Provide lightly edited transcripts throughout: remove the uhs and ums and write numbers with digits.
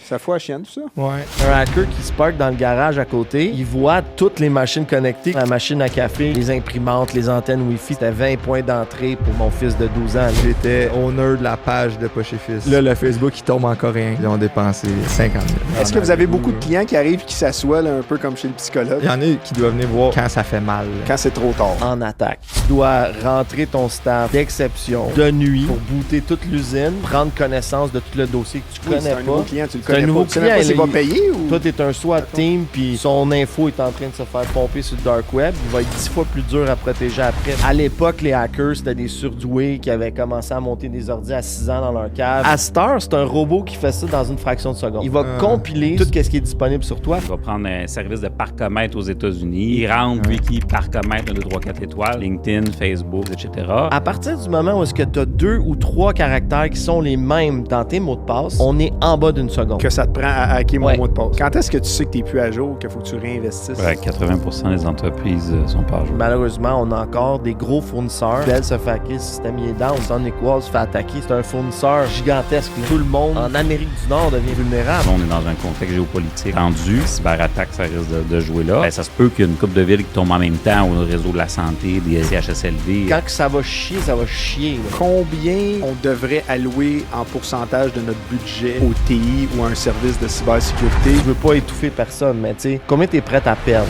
Ça fout à chienne, tout ça? Ouais. Un hacker qui se parque dans le garage à côté, il voit toutes les machines connectées, la machine à café, les imprimantes, les antennes Wi-Fi. C'était 20 points d'entrée pour mon fils de 12 ans. J'étais owner de la page de Poche et Fils. Là, le Facebook, il tombe en coréen. Ils ont dépensé 50 000. Est-ce que vous avez beaucoup de clients qui arrivent et qui s'assoient là, un peu comme chez le psychologue? Il y en a qui doivent venir voir quand ça fait mal. Quand c'est trop tard. En attaque. Tu dois rentrer ton staff d'exception de nuit pour booter toute l'usine, prendre connaissance de tout le dossier que tu Oui, connais c'est un nouveau pas. client, tu le C'est un connais nouveau pas. Tu sais même pas client, s'il là, va payer ou... Toi, t'es un SWAT team, puis son info est en train de se faire pomper sur le dark web. Il va être 10 fois plus dur à protéger après. À l'époque, les hackers, c'était des surdoués qui avaient commencé à monter des ordi à 6 ans dans leur cave. À cette heure, c'est un robot qui fait ça dans une fraction de seconde. Il va compiler tout ce qui est disponible sur toi. Il va prendre un service de parcomètre aux États-Unis. Il rentre, Wiki, parcomètre, 1, 2, 3, 4 étoiles, LinkedIn, Facebook, etc. À partir du moment où est-ce que tu as 2 ou 3 caractères qui sont les mêmes dans tes mots de passe, on est en bas d'une seconde. Que ça te prend à hacker mon Ouais. mot de passe. Quand est-ce que tu sais que t'es plus à jour, qu'il faut que tu réinvestisses? 80% des entreprises sont pas à jour. Malheureusement, on a encore des gros fournisseurs. Bell se fait hacker, le système il est down. Sonic Wall se fait attaquer. C'est un fournisseur gigantesque. Tout le monde en Amérique du Nord devient vulnérable. On est dans un contexte géopolitique tendu. Cyberattaque, ça risque de jouer là. Ben, ça se peut qu'il y ait une couple de villes qui tombent en même temps au réseau de la santé, des CHSLD. Quand que ça va chier, ça va chier. Là. Combien on devrait allouer en pourcentage de notre budget au TI ou à un service de cybersécurité? Je veux pas étouffer personne, mais tu sais, combien t'es prêt à perdre?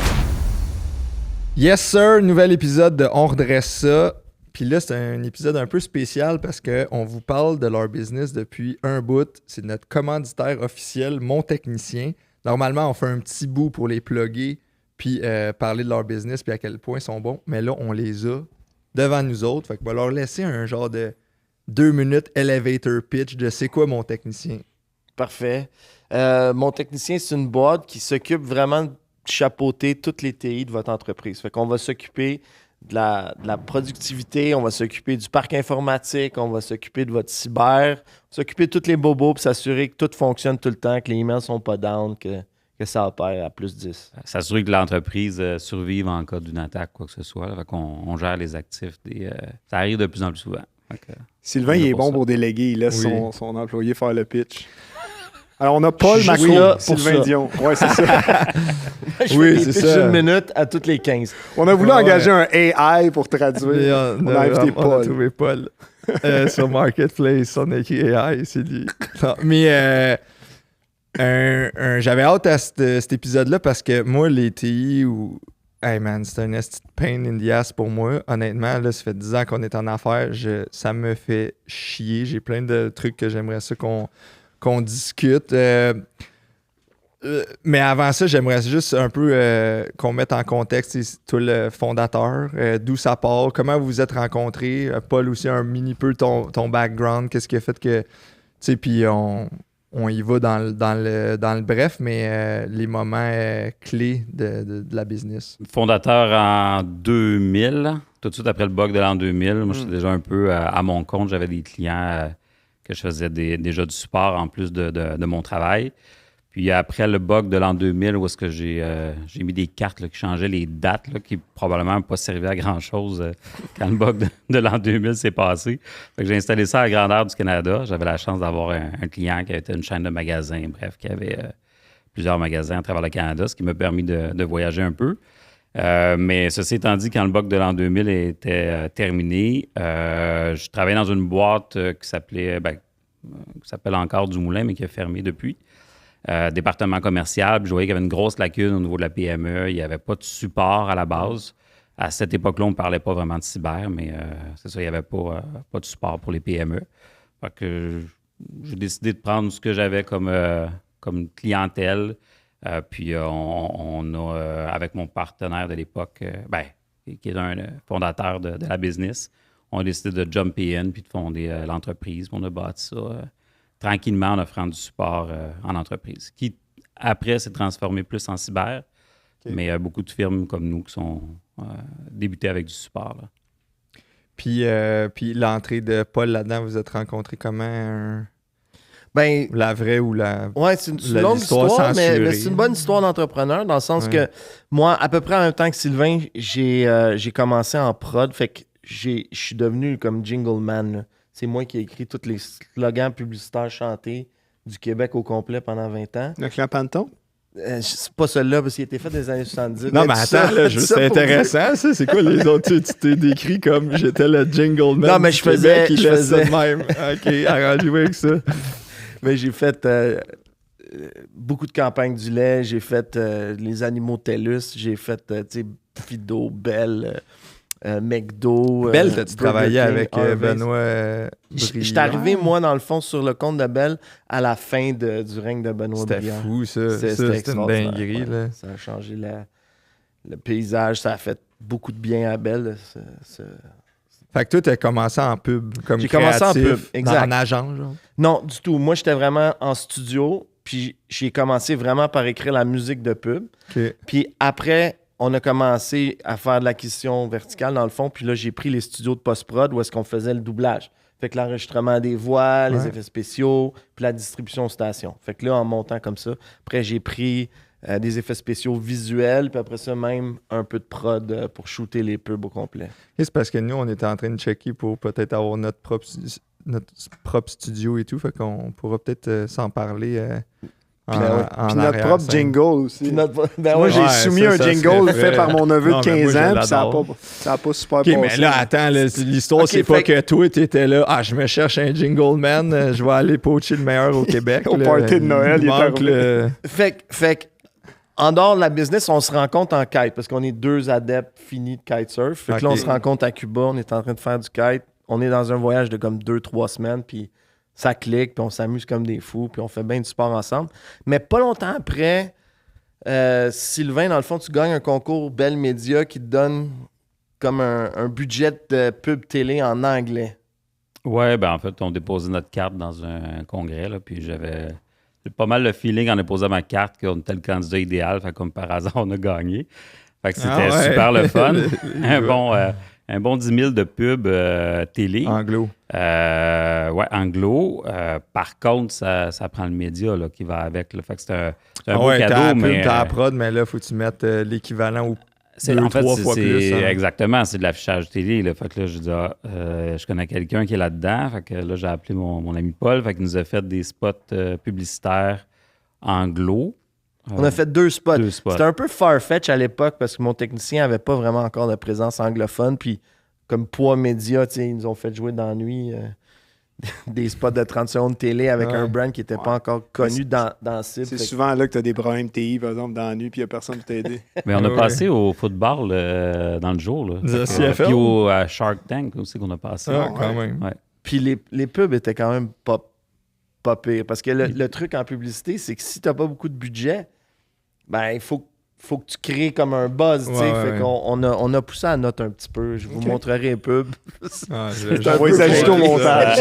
Yes, sir. Nouvel épisode de On redresse ça. Puis là, c'est un épisode un peu spécial parce qu'on vous parle de leur business depuis un bout. C'est notre commanditaire officiel, Mon Technicien. Normalement, on fait un petit bout pour les plugger puis parler de leur business puis à quel point ils sont bons. Mais là, on les a devant nous autres. Fait qu'on va leur laisser un genre de 2 minutes elevator pitch de c'est quoi Mon Technicien. Parfait. Mon technicien, c'est une boîte qui s'occupe vraiment de chapeauter toutes les TI de votre entreprise. Fait qu'on va s'occuper de la productivité, on va s'occuper du parc informatique, on va s'occuper de votre cyber, on va s'occuper de tous les bobos pour s'assurer que tout fonctionne tout le temps, que les emails sont pas down, que ça opère à plus 10. S'assurer que l'entreprise survive en cas d'une attaque, quoi que ce soit. Là. Fait qu'on on gère les actifs. Ça arrive de plus en plus souvent. Sylvain, il est bon ça. pour déléguer. Il laisse Oui. son employé faire le pitch. Alors, on a Paul Je suis Macron, là pour Sylvain ça. Dion. Ouais, c'est ça. Je Oui, fais des c'est pitches ça. d'une minute à toutes les 15. On a voulu Ouais. engager un AI pour traduire. Mais On a invité on a Paul. trouvé Paul. Sur Marketplace, on a écrit AI, c'est lui. Non, mais j'avais hâte à cet épisode-là parce que moi, les TI, hey man, c'est un esti de pain in the ass pour moi. Honnêtement, là, ça fait 10 ans qu'on est en affaires. Ça me fait chier. J'ai plein de trucs que j'aimerais ça qu'on discute. Mais avant ça, j'aimerais juste un peu qu'on mette en contexte toi, le fondateur, d'où ça part, comment vous vous êtes rencontrés. Paul aussi, un mini peu ton background, qu'est-ce qui a fait que... Tu sais, puis on y va dans le bref, mais les moments clés de la business. Fondateur en 2000, tout de suite après le bug de l'an 2000. Moi, j'étais déjà un peu à mon compte. J'avais des clients que je faisais déjà du support en plus de mon travail. Puis après le bug de l'an 2000, où est-ce que j'ai mis des cartes là, qui changeaient les dates, là, qui probablement n'ont pas servi à grand-chose quand le bug de l'an 2000 s'est passé. Fait que j'ai installé ça à la grandeur du Canada. J'avais la chance d'avoir un client qui avait une chaîne de magasins, bref, qui avait plusieurs magasins à travers le Canada, ce qui m'a permis de voyager un peu. Mais ceci étant dit, quand le bug de l'an 2000 était terminé, je travaillais dans une boîte qui s'appelle encore Dumoulin, mais qui a fermé depuis. Département commercial, puis je voyais qu'il y avait une grosse lacune au niveau de la PME. Il n'y avait pas de support à la base. À cette époque-là, on ne parlait pas vraiment de cyber, mais c'est ça, il n'y avait pas de support pour les PME. Fait que j'ai décidé de prendre ce que j'avais comme clientèle. Puis on a, avec mon partenaire de l'époque, qui est un fondateur de la business, on a décidé de jumper in puis de fonder l'entreprise. On a bâti ça tranquillement en offrant du support en entreprise, qui après s'est transformé plus en cyber, mais beaucoup de firmes comme nous qui sont débutées avec du support. Là. Puis l'entrée de Paul là-dedans, vous êtes rencontrés comment? Ben, La vraie ou la... ouais, c'est une longue histoire, mais c'est une bonne histoire d'entrepreneur dans le sens que moi, à peu près en même temps que Sylvain, j'ai commencé en prod, fait que je suis devenu comme jingle man. Là. C'est moi qui ai écrit tous les slogans publicitaires chantés du Québec au complet pendant 20 ans. Le clan Panton? C'est pas celui-là, parce qu'il était fait des années 70. Non, mais attends, là, c'est intéressant, ça. C'est quoi les autres? Tu t'es décrit comme j'étais le jingle man. Non, mais je faisais. Il laisse ça de même. OK, arrangez-vous avec ça. Mais j'ai fait beaucoup de campagnes du lait. J'ai fait les animaux TELUS. J'ai fait, tu sais, Fido, Bell, McDo. Bell, t'as-tu Burger travaillé King, avec Harvey's. Benoît J'étais arrivé, moi, dans le fond, sur le compte de Bell à la fin du règne de Benoît C'était Briand. fou, ça. C'était une extraordinaire, dinguerie, ouais. là. Ça a changé le paysage. Ça a fait beaucoup de bien à Bell. Fait que toi, t'as commencé en pub comme J'ai commencé en créatif, pub, exact. en agent, genre. Non, du tout. Moi, j'étais vraiment en studio. Puis j'ai commencé vraiment par écrire la musique de pub. OK. Puis après, on a commencé à faire de l'acquisition verticale, dans le fond. Puis là, j'ai pris les studios de post-prod où est-ce qu'on faisait le doublage. Fait que l'enregistrement des voix, les effets spéciaux, puis la distribution station. Fait que là, en montant comme ça, après, j'ai pris des effets spéciaux visuels, puis après ça, même un peu de prod pour shooter les pubs au complet. Et c'est parce que nous, on était en train de checker pour peut-être avoir notre propre studio et tout. Fait qu'on pourra peut-être s'en parler Puis notre propre jingle aussi. Moi, j'ai soumis un jingle fait par mon neveu de 15 ans, puis ça n'a pas super passé. OK, mais là, attends, l'histoire, c'est pas que toi, t'étais là. Ah, je me cherche un jingle man, je vais aller poacher le meilleur au Québec. Au party de Noël, il était Fait que, en dehors de la business, on se rencontre en kite, parce qu'on est deux adeptes finis de kitesurf. Fait que là, on se rencontre à Cuba, on est en train de faire du kite. On est dans un voyage de comme 2-3 semaines, puis ça clique, puis on s'amuse comme des fous, puis on fait bien du sport ensemble. Mais pas longtemps après, Sylvain, dans le fond, tu gagnes un concours Bell Media qui te donne comme un budget de pub télé en anglais. Ouais, ben en fait, on déposait notre carte dans un congrès, là, puis j'avais pas mal le feeling en déposant ma carte qu'on était le candidat idéal. Fait comme par hasard, on a gagné. Fait que c'était super le fun. Un bon 10 000 de pub télé. Anglo. Ouais, anglo. Par contre, ça prend le média là, qui va avec. Là. Fait que c'est un beau cadeau. Mais t'as la prod, mais là, il faut que tu mettes l'équivalent ou en fait, 3 fois plus. Hein. Exactement, c'est de l'affichage télé. Là. Fait que là, je dis, je connais quelqu'un qui est là-dedans. Fait que là, j'ai appelé mon ami Paul. Fait qu'il nous a fait des spots publicitaires anglo. On a fait 2 spots. C'était un peu farfetch à l'époque parce que mon technicien n'avait pas vraiment encore de présence anglophone. Puis, comme poids média, ils nous ont fait jouer dans la nuit des spots de 30 secondes télé avec un brand qui n'était pas encore connu dans la cible. C'est souvent là que tu as des problèmes TI, par exemple, dans la nuit, puis il n'y a personne pour t'aider. Mais on a passé au football dans le jour. Là. Puis au Shark Tank aussi qu'on a passé. Ah, quand même. Ouais. Puis les pubs étaient quand même pas pires. Parce que le truc en publicité, c'est que si tu n'as pas beaucoup de budget, ben il faut que tu crées comme un buzz. Fait qu'on on a poussé la note un petit peu. Je vous montrerai les pubs. On va les ajouter au montage.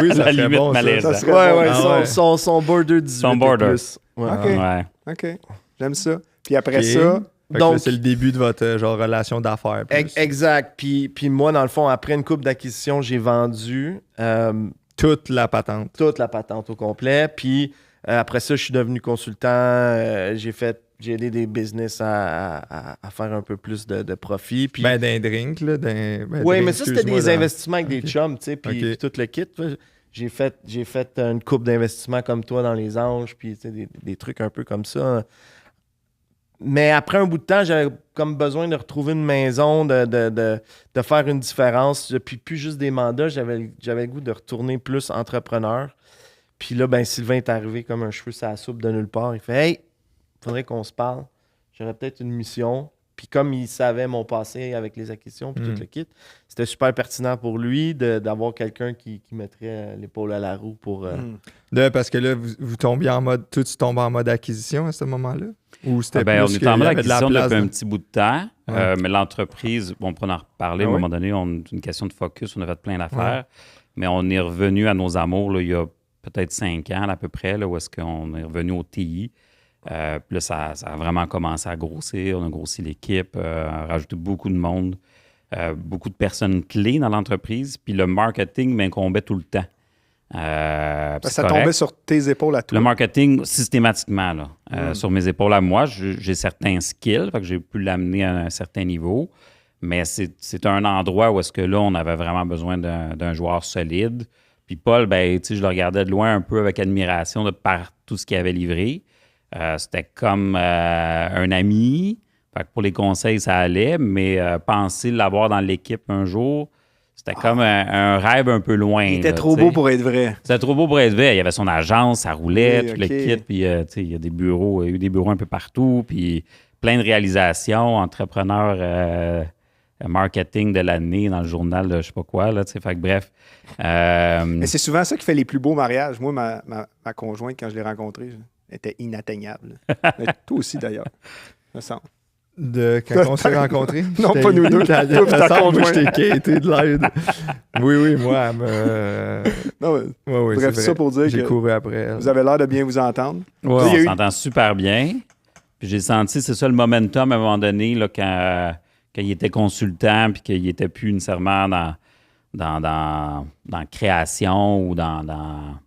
Oui, ça la limite bon, malaise. Son border 18 Son border. plus. Ouais. OK. J'aime ça. Puis après ça... Donc, c'est le début de votre relation d'affaires. Exact. Puis moi, dans le fond, après une couple d'acquisitions, j'ai vendu... toute la patente. Toute la patente au complet. Puis après ça, je suis devenu consultant. J'ai aidé des business à faire un peu plus de profit. Puis... Ben, d'un drink, là. Oui, mais ça, c'était des investissements avec des chums, tu sais, puis tout le kit. J'ai fait une coupe d'investissements comme toi dans les Anges, puis des trucs un peu comme ça. Mais après un bout de temps, j'avais comme besoin de retrouver une maison, de faire une différence. Puis plus juste des mandats, j'avais le goût de retourner plus entrepreneur. Puis là, ben Sylvain est arrivé comme un cheveu sur la soupe de nulle part. Il fait « Hey, faudrait qu'on se parle. J'aurais peut-être une mission. » Puis comme il savait mon passé avec les acquisitions puis tout le kit, c'était super pertinent pour lui d'avoir quelqu'un qui mettrait l'épaule à la roue pour... Là, parce que là, vous tombiez en mode... Toi, tu tombes en mode acquisition à ce moment-là? Ou c'était on est en mode acquisition place, depuis un petit bout de temps. Mais l'entreprise, on pourra en reparler. À un moment donné, une question de focus. On a fait plein d'affaires. Mais on est revenu à nos amours là, il y a peut-être 5 ans à peu près, là, où est-ce qu'on est revenu au TI. Puis là, ça a vraiment commencé à grossir. On a grossi l'équipe, rajouté beaucoup de monde, beaucoup de personnes clés dans l'entreprise. Puis le marketing m'incombait tout le temps. Ça tombait sur tes épaules à toi. Le marketing, systématiquement, là, sur mes épaules à moi, j'ai certains skills, fait que j'ai pu l'amener à un certain niveau. Mais c'est un endroit où est-ce que là, on avait vraiment besoin d'un joueur solide Puis Paul, ben, je le regardais de loin un peu avec admiration par tout ce qu'il avait livré. C'était comme un ami. Fait que pour les conseils, ça allait, mais penser l'avoir dans l'équipe un jour, c'était comme un rêve un peu loin. Il était trop beau pour être vrai. C'était trop beau pour être vrai. Il y avait son agence, ça roulait, tout le kit. Puis, il y a des bureaux, il y a eu des bureaux un peu partout. Puis plein de réalisations, entrepreneur marketing de l'année dans le journal de je sais pas quoi. Là, fait que bref. Mais c'est souvent ça qui fait les plus beaux mariages. Moi, ma conjointe, quand je l'ai rencontrée, elle était inatteignable. Mais toi aussi, d'ailleurs, me semble. Quand on s'est rencontrés? Non, pas nous deux. Moi, je t'ai quitté de l'aide. Oui, moi, elle me... Non, ouais, bref, ça pour dire j'ai couru après elle. Vous avez l'air de bien vous entendre. Oui, on s'entend super bien. Puis j'ai senti, c'est ça le momentum à un moment donné, là, quand il était consultant puis qu'il n'était plus nécessairement dans création ou dans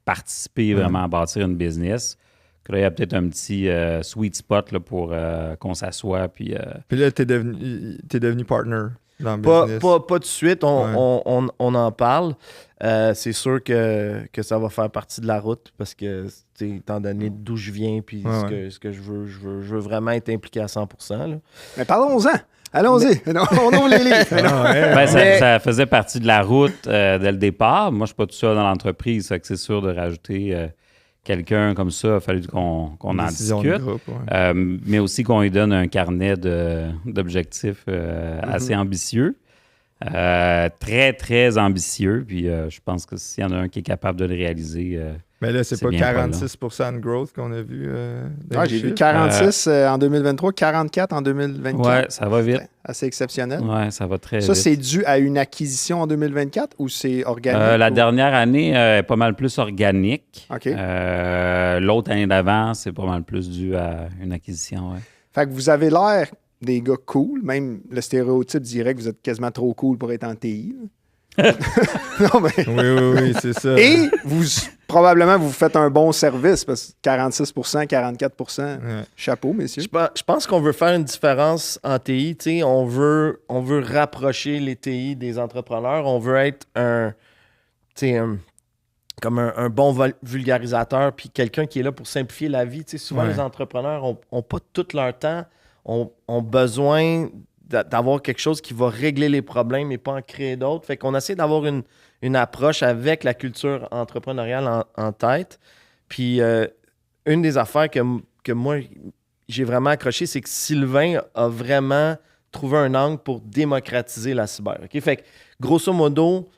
participer vraiment à bâtir une business. Que là, il y a peut-être un petit sweet spot là, pour qu'on s'assoie. Puis là, t'es devenu partner dans le business. Pas tout de suite, on en parle. C'est sûr que ça va faire partie de la route parce que, étant donné d'où je viens puis ce que je veux vraiment être impliqué à 100%. Là. Mais parlons-en! Allons-y! On ouvre les livres! Ça faisait partie de la route dès le départ. Moi, je ne suis pas tout seul dans l'entreprise, fait que c'est sûr de rajouter... quelqu'un comme ça, il a fallu qu'on en discute, groupe, mais aussi qu'on lui donne un carnet d'objectifs assez ambitieux, très, très ambitieux. Puis je pense que s'il y en a un qui est capable de le réaliser... mais là, c'est pas 46% de growth qu'on a vu. J'ai vu 46 en 2023, 44 en 2024. Oui, ça va vite. Assez exceptionnel. Oui, ça va très vite. Ça, c'est dû à une acquisition en 2024 ou c'est organique? La dernière année est pas mal plus organique. OK. L'autre année d'avant, c'est pas mal plus dû à une acquisition. Ouais. Fait que vous avez l'air des gars cool. Même le stéréotype dirait que vous êtes quasiment trop cool pour être en TI. Non, mais... Oui, c'est ça. Et probablement, vous faites un bon service parce que 46%, 44%, chapeau, messieurs. Je pense qu'on veut faire une différence en TI. On veut rapprocher les TI des entrepreneurs. On veut être comme un bon vulgarisateur puis quelqu'un qui est là pour simplifier la vie. Souvent, les entrepreneurs n'ont pas tout leur temps, ont besoin d'avoir quelque chose qui va régler les problèmes et pas en créer d'autres. Fait qu'on essaie d'avoir une approche avec la culture entrepreneuriale en tête. Puis une des affaires que moi, j'ai vraiment accroché, c'est que Sylvain a vraiment trouvé un angle pour démocratiser la cyber. Okay? Fait que, grosso modo,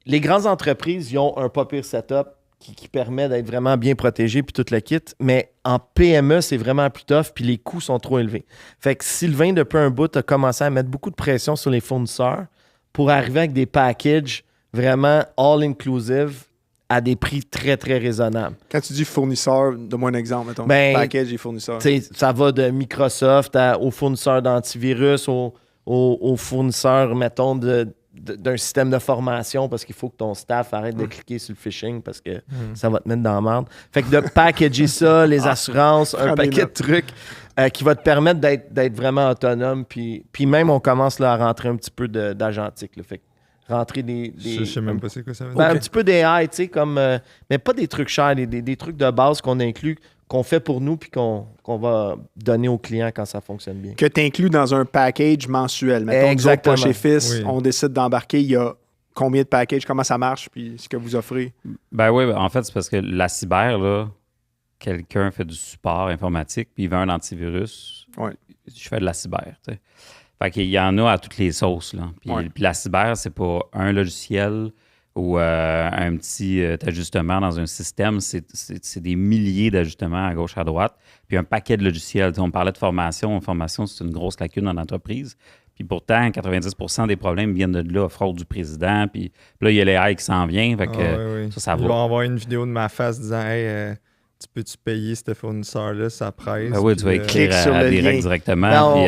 les grandes entreprises, ils ont un pas pire setup qui permet d'être vraiment bien protégé puis tout le kit, mais en PME, c'est vraiment plus tough puis les coûts sont trop élevés. Fait que Sylvain, depuis un bout, a commencé à mettre beaucoup de pression sur les fournisseurs pour arriver avec des packages vraiment all-inclusive à des prix très, très raisonnables. Quand tu dis fournisseur, donne-moi un exemple, mettons. Package et fournisseurs. Ça va de Microsoft aux fournisseurs d'antivirus, aux fournisseurs, mettons, d'un système de formation parce qu'il faut que ton staff arrête de cliquer sur le phishing parce que ça va te mettre dans la merde. Fait que de packager ça, les assurances, un paquet de trucs qui va te permettre d'être vraiment autonome. Puis même, on commence là, à rentrer un petit peu d'agentique. Fait que rentrer des je sais même pas c'est quoi ça veut dire. Un petit peu d'AI, tu sais, comme... mais pas des trucs chers, des trucs de base qu'on inclut, qu'on fait pour nous puis qu'on va donner aux clients quand ça fonctionne bien. Que tu inclus dans un package mensuel. Mettons, exactement. Pas chez FIS, on décide d'embarquer, il y a combien de packages, comment ça marche, puis ce que vous offrez? Ben oui, en fait, c'est parce que la cyber, là, quelqu'un fait du support informatique, puis il veut un antivirus. Je fais de la cyber, tu sais. Fait qu'il y en a à toutes les sauces, là. Puis la cyber, c'est pas un logiciel ou un petit ajustement dans un système, c'est des milliers d'ajustements à gauche, à droite, puis un paquet de logiciels. On parlait de formation. Formation, c'est une grosse lacune dans l'entreprise. Puis pourtant, 90% des problèmes viennent de là, fraude du président. Puis là, il y a l'AI qui s'en vient. Fait que ça va. Ils vont avoir une vidéo de ma face disant « Hey, tu peux-tu payer ce fournisseur-là, ça presse? » Oui, tu vas écrire à direct directement. Puis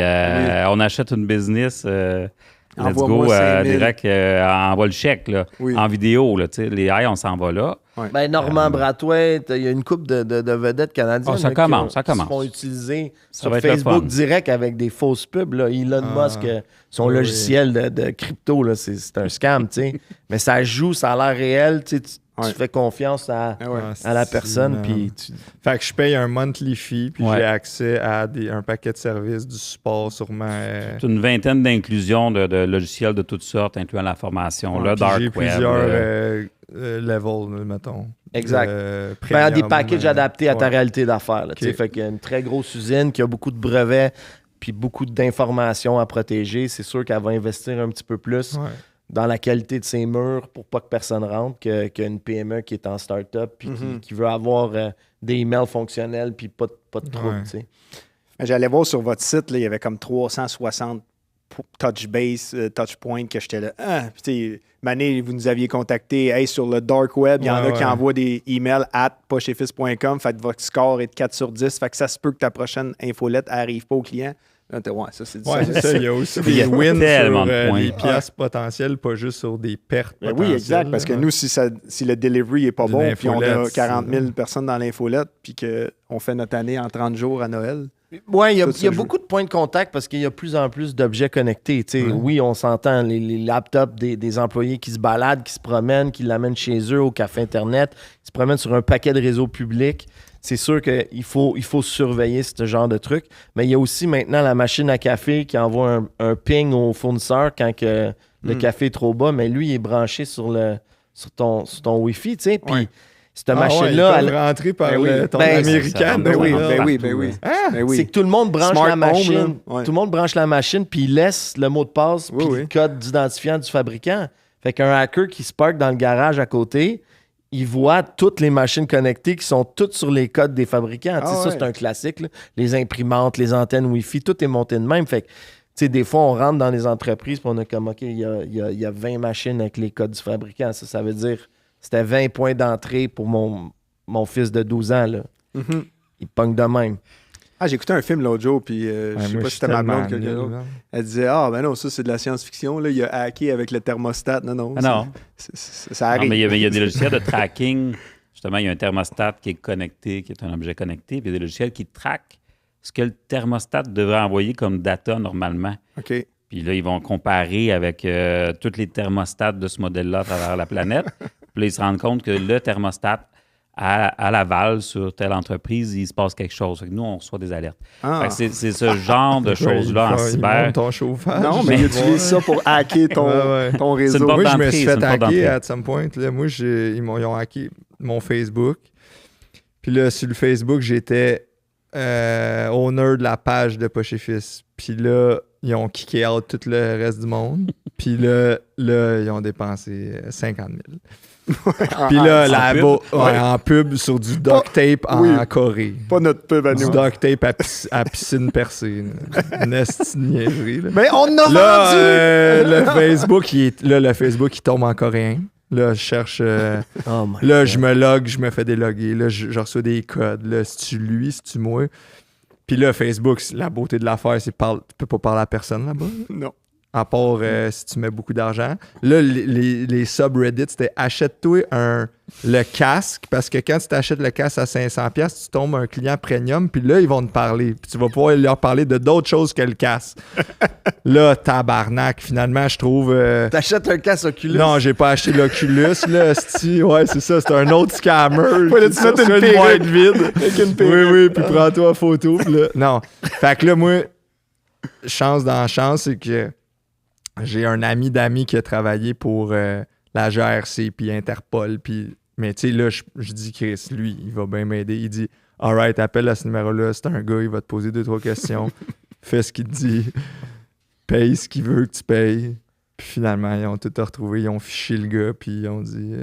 on achète une business... Let's go, direct, envoie le chèque là, en vidéo. Là, les AI, on s'en va là. Ouais. Ben, Normand Brathwaite, il y a une couple de vedettes canadiennes ça là, commence. qui se font utiliser Ça sur va être le Facebook fun. direct avec des fausses pubs. Là. Elon Musk, son oui. logiciel de crypto, là, c'est un scam, tu sais. Mais ça joue, ça a l'air réel, tu sais, tu fais confiance à la personne, puis Fait que je paye un monthly fee, puis Ouais. j'ai accès à un paquet de services, du support sûrement. C'est une vingtaine d'inclusions de logiciels de toutes sortes, incluant la formation, le Puis dark j'ai web. plusieurs levels, mettons. Exact. De Ben, des premium, packages adaptés à ta ouais. réalité d'affaires. Là, tu sais. Ok. Fait qu'il y a une très grosse usine qui a beaucoup de brevets puis beaucoup d'informations à protéger. C'est sûr qu'elle va investir un petit peu plus Ouais. dans la qualité de ses murs pour pas que personne rentre qu'une PME qui est en start-up puis qui veut avoir des emails fonctionnels puis pas de trouble. Ouais. Tu sais. J'allais voir sur votre site, là, il y avait comme 360 touch points que j'étais là. Puis tu sais, Mané, vous nous aviez contacté hey, sur le dark web. Il y en a qui envoient des emails @pochefils.com. Fait que votre score est de 4 sur 10. Fait que ça se peut que ta prochaine infolette n'arrive pas au client. Là, ça, c'est Ouais, c'est ça. Il y a aussi Il y des a wins tellement sur de points. les pièces potentielles, pas juste sur des pertes Ben potentielles. oui, exact. Parce que nous, si le delivery n'est pas D'une bon, puis on a infolette, 40 000 c'est- personnes dans l'infolette, puis qu'on fait notre année en 30 jours à Noël. Oui, il y a Tout ça joue. beaucoup de points de contact parce qu'il y a plus en plus d'objets connectés. Tu sais. Ouais. Oui, on s'entend, les laptops des employés qui se baladent, qui se promènent, qui l'amènent chez eux au café Internet, qui se promènent sur un paquet de réseaux publics. C'est sûr qu'il faut surveiller ce genre de trucs. Mais il y a aussi maintenant la machine à café qui envoie un ping au fournisseur quand que le café est trop bas. Mais lui, il est branché sur ton Wi-Fi, tu sais. Puis Ouais. cette machine-là, ils peuvent rentrer par Ben oui. ton Ben, américain. ça- oui, partout, ben oui. Ben oui. c'est que tout le monde branche Smart la home, machine. là. Ouais. Tout le monde branche la machine, puis il laisse le mot de passe, puis Oui, le code d'identifiant du fabricant. Fait qu'un hacker qui se parque dans le garage à côté, il voit toutes les machines connectées qui sont toutes sur les codes des fabricants. Tu sais, ça, ouais. c'est un classique. Là. Les imprimantes, les antennes Wi-Fi, tout est monté de même. Fait que, tu sais, des fois, on rentre dans les entreprises, puis on a comme, OK, il y a 20 machines avec les codes du fabricant. Ça veut dire c'était 20 points d'entrée pour mon fils de 12 ans. Là. Mhm. Il pogne de même. J'ai écouté un film l'autre jour, puis je sais pas si c'était ma blonde ou quelqu'un d'autre. Elle disait ben non, ça c'est de la science-fiction. Là, il a hacké avec le thermostat. Non. Ah non. Ça Non, arrive. mais il y a des logiciels de tracking. Justement, il y a un thermostat qui est connecté, qui est un objet connecté, puis il y a des logiciels qui traquent ce que le thermostat devrait envoyer comme data normalement. OK. Puis là, ils vont comparer avec tous les thermostats de ce modèle-là à travers la planète. Puis là, ils se rendent compte que le thermostat à Laval, sur telle entreprise, il se passe quelque chose. Fait que nous, on reçoit des alertes. Fait que c'est ce genre de choses-là en cyber. Ton chauffage. Non, mais il utilise ça pour hacker ton Ouais. ton C'est une réseau. porte Moi, je me d'entrée, suis c'est fait une porte hacker d'entrée. à some point. Là, moi, ils ont hacké mon Facebook. Puis là, sur le Facebook, j'étais owner de la page de Poche et Fils. Puis là, ils ont kické out tout le reste du monde. Puis là, ils ont dépensé 50 000. Puis là, en pub sur du duct tape en Corée. Pas notre pub à Du nous. duct tape à piscine percée. là. Une esti de niaiserie, là. Mais on a Là, vendu! le Facebook, il tombe en coréen. Là, je cherche. Oh my Là, God. je me log, je me fais déloguer. Là, je reçois des codes. Là, c'est-tu lui, c'est-tu moi? Puis là, Facebook, la beauté de l'affaire, c'est que tu peux pas parler à personne là-bas. Non. À part si tu mets beaucoup d'argent. Là, les subreddits, c'était achète-toi le casque, parce que quand tu t'achètes le casque à 500$, tu tombes un client premium, puis là, ils vont te parler. Puis tu vas pouvoir leur parler de d'autres choses que le casque. Là, tabarnak, finalement, je trouve... T'achètes un casque Oculus? Non, j'ai pas acheté l'Oculus, là, sti. Ouais, c'est ça, c'est un autre scammer. Fallait-tu mettre une perruque boîte vide. avec une Oui, perruque. oui, puis prends-toi en photo. Puis là, non. Fait que là, moi, chance dans chance, c'est que j'ai un ami d'amis qui a travaillé pour la GRC puis Interpol. Puis, mais tu sais, là, je dis, Chris, lui, il va bien m'aider. Il dit, alright, appelle à ce numéro-là, c'est un gars, il va te poser 2-3 questions. Fais ce qu'il te dit. Paye ce qu'il veut que tu payes. Puis finalement, ils ont tout retrouvé. Ils ont fiché le gars, puis ils ont dit,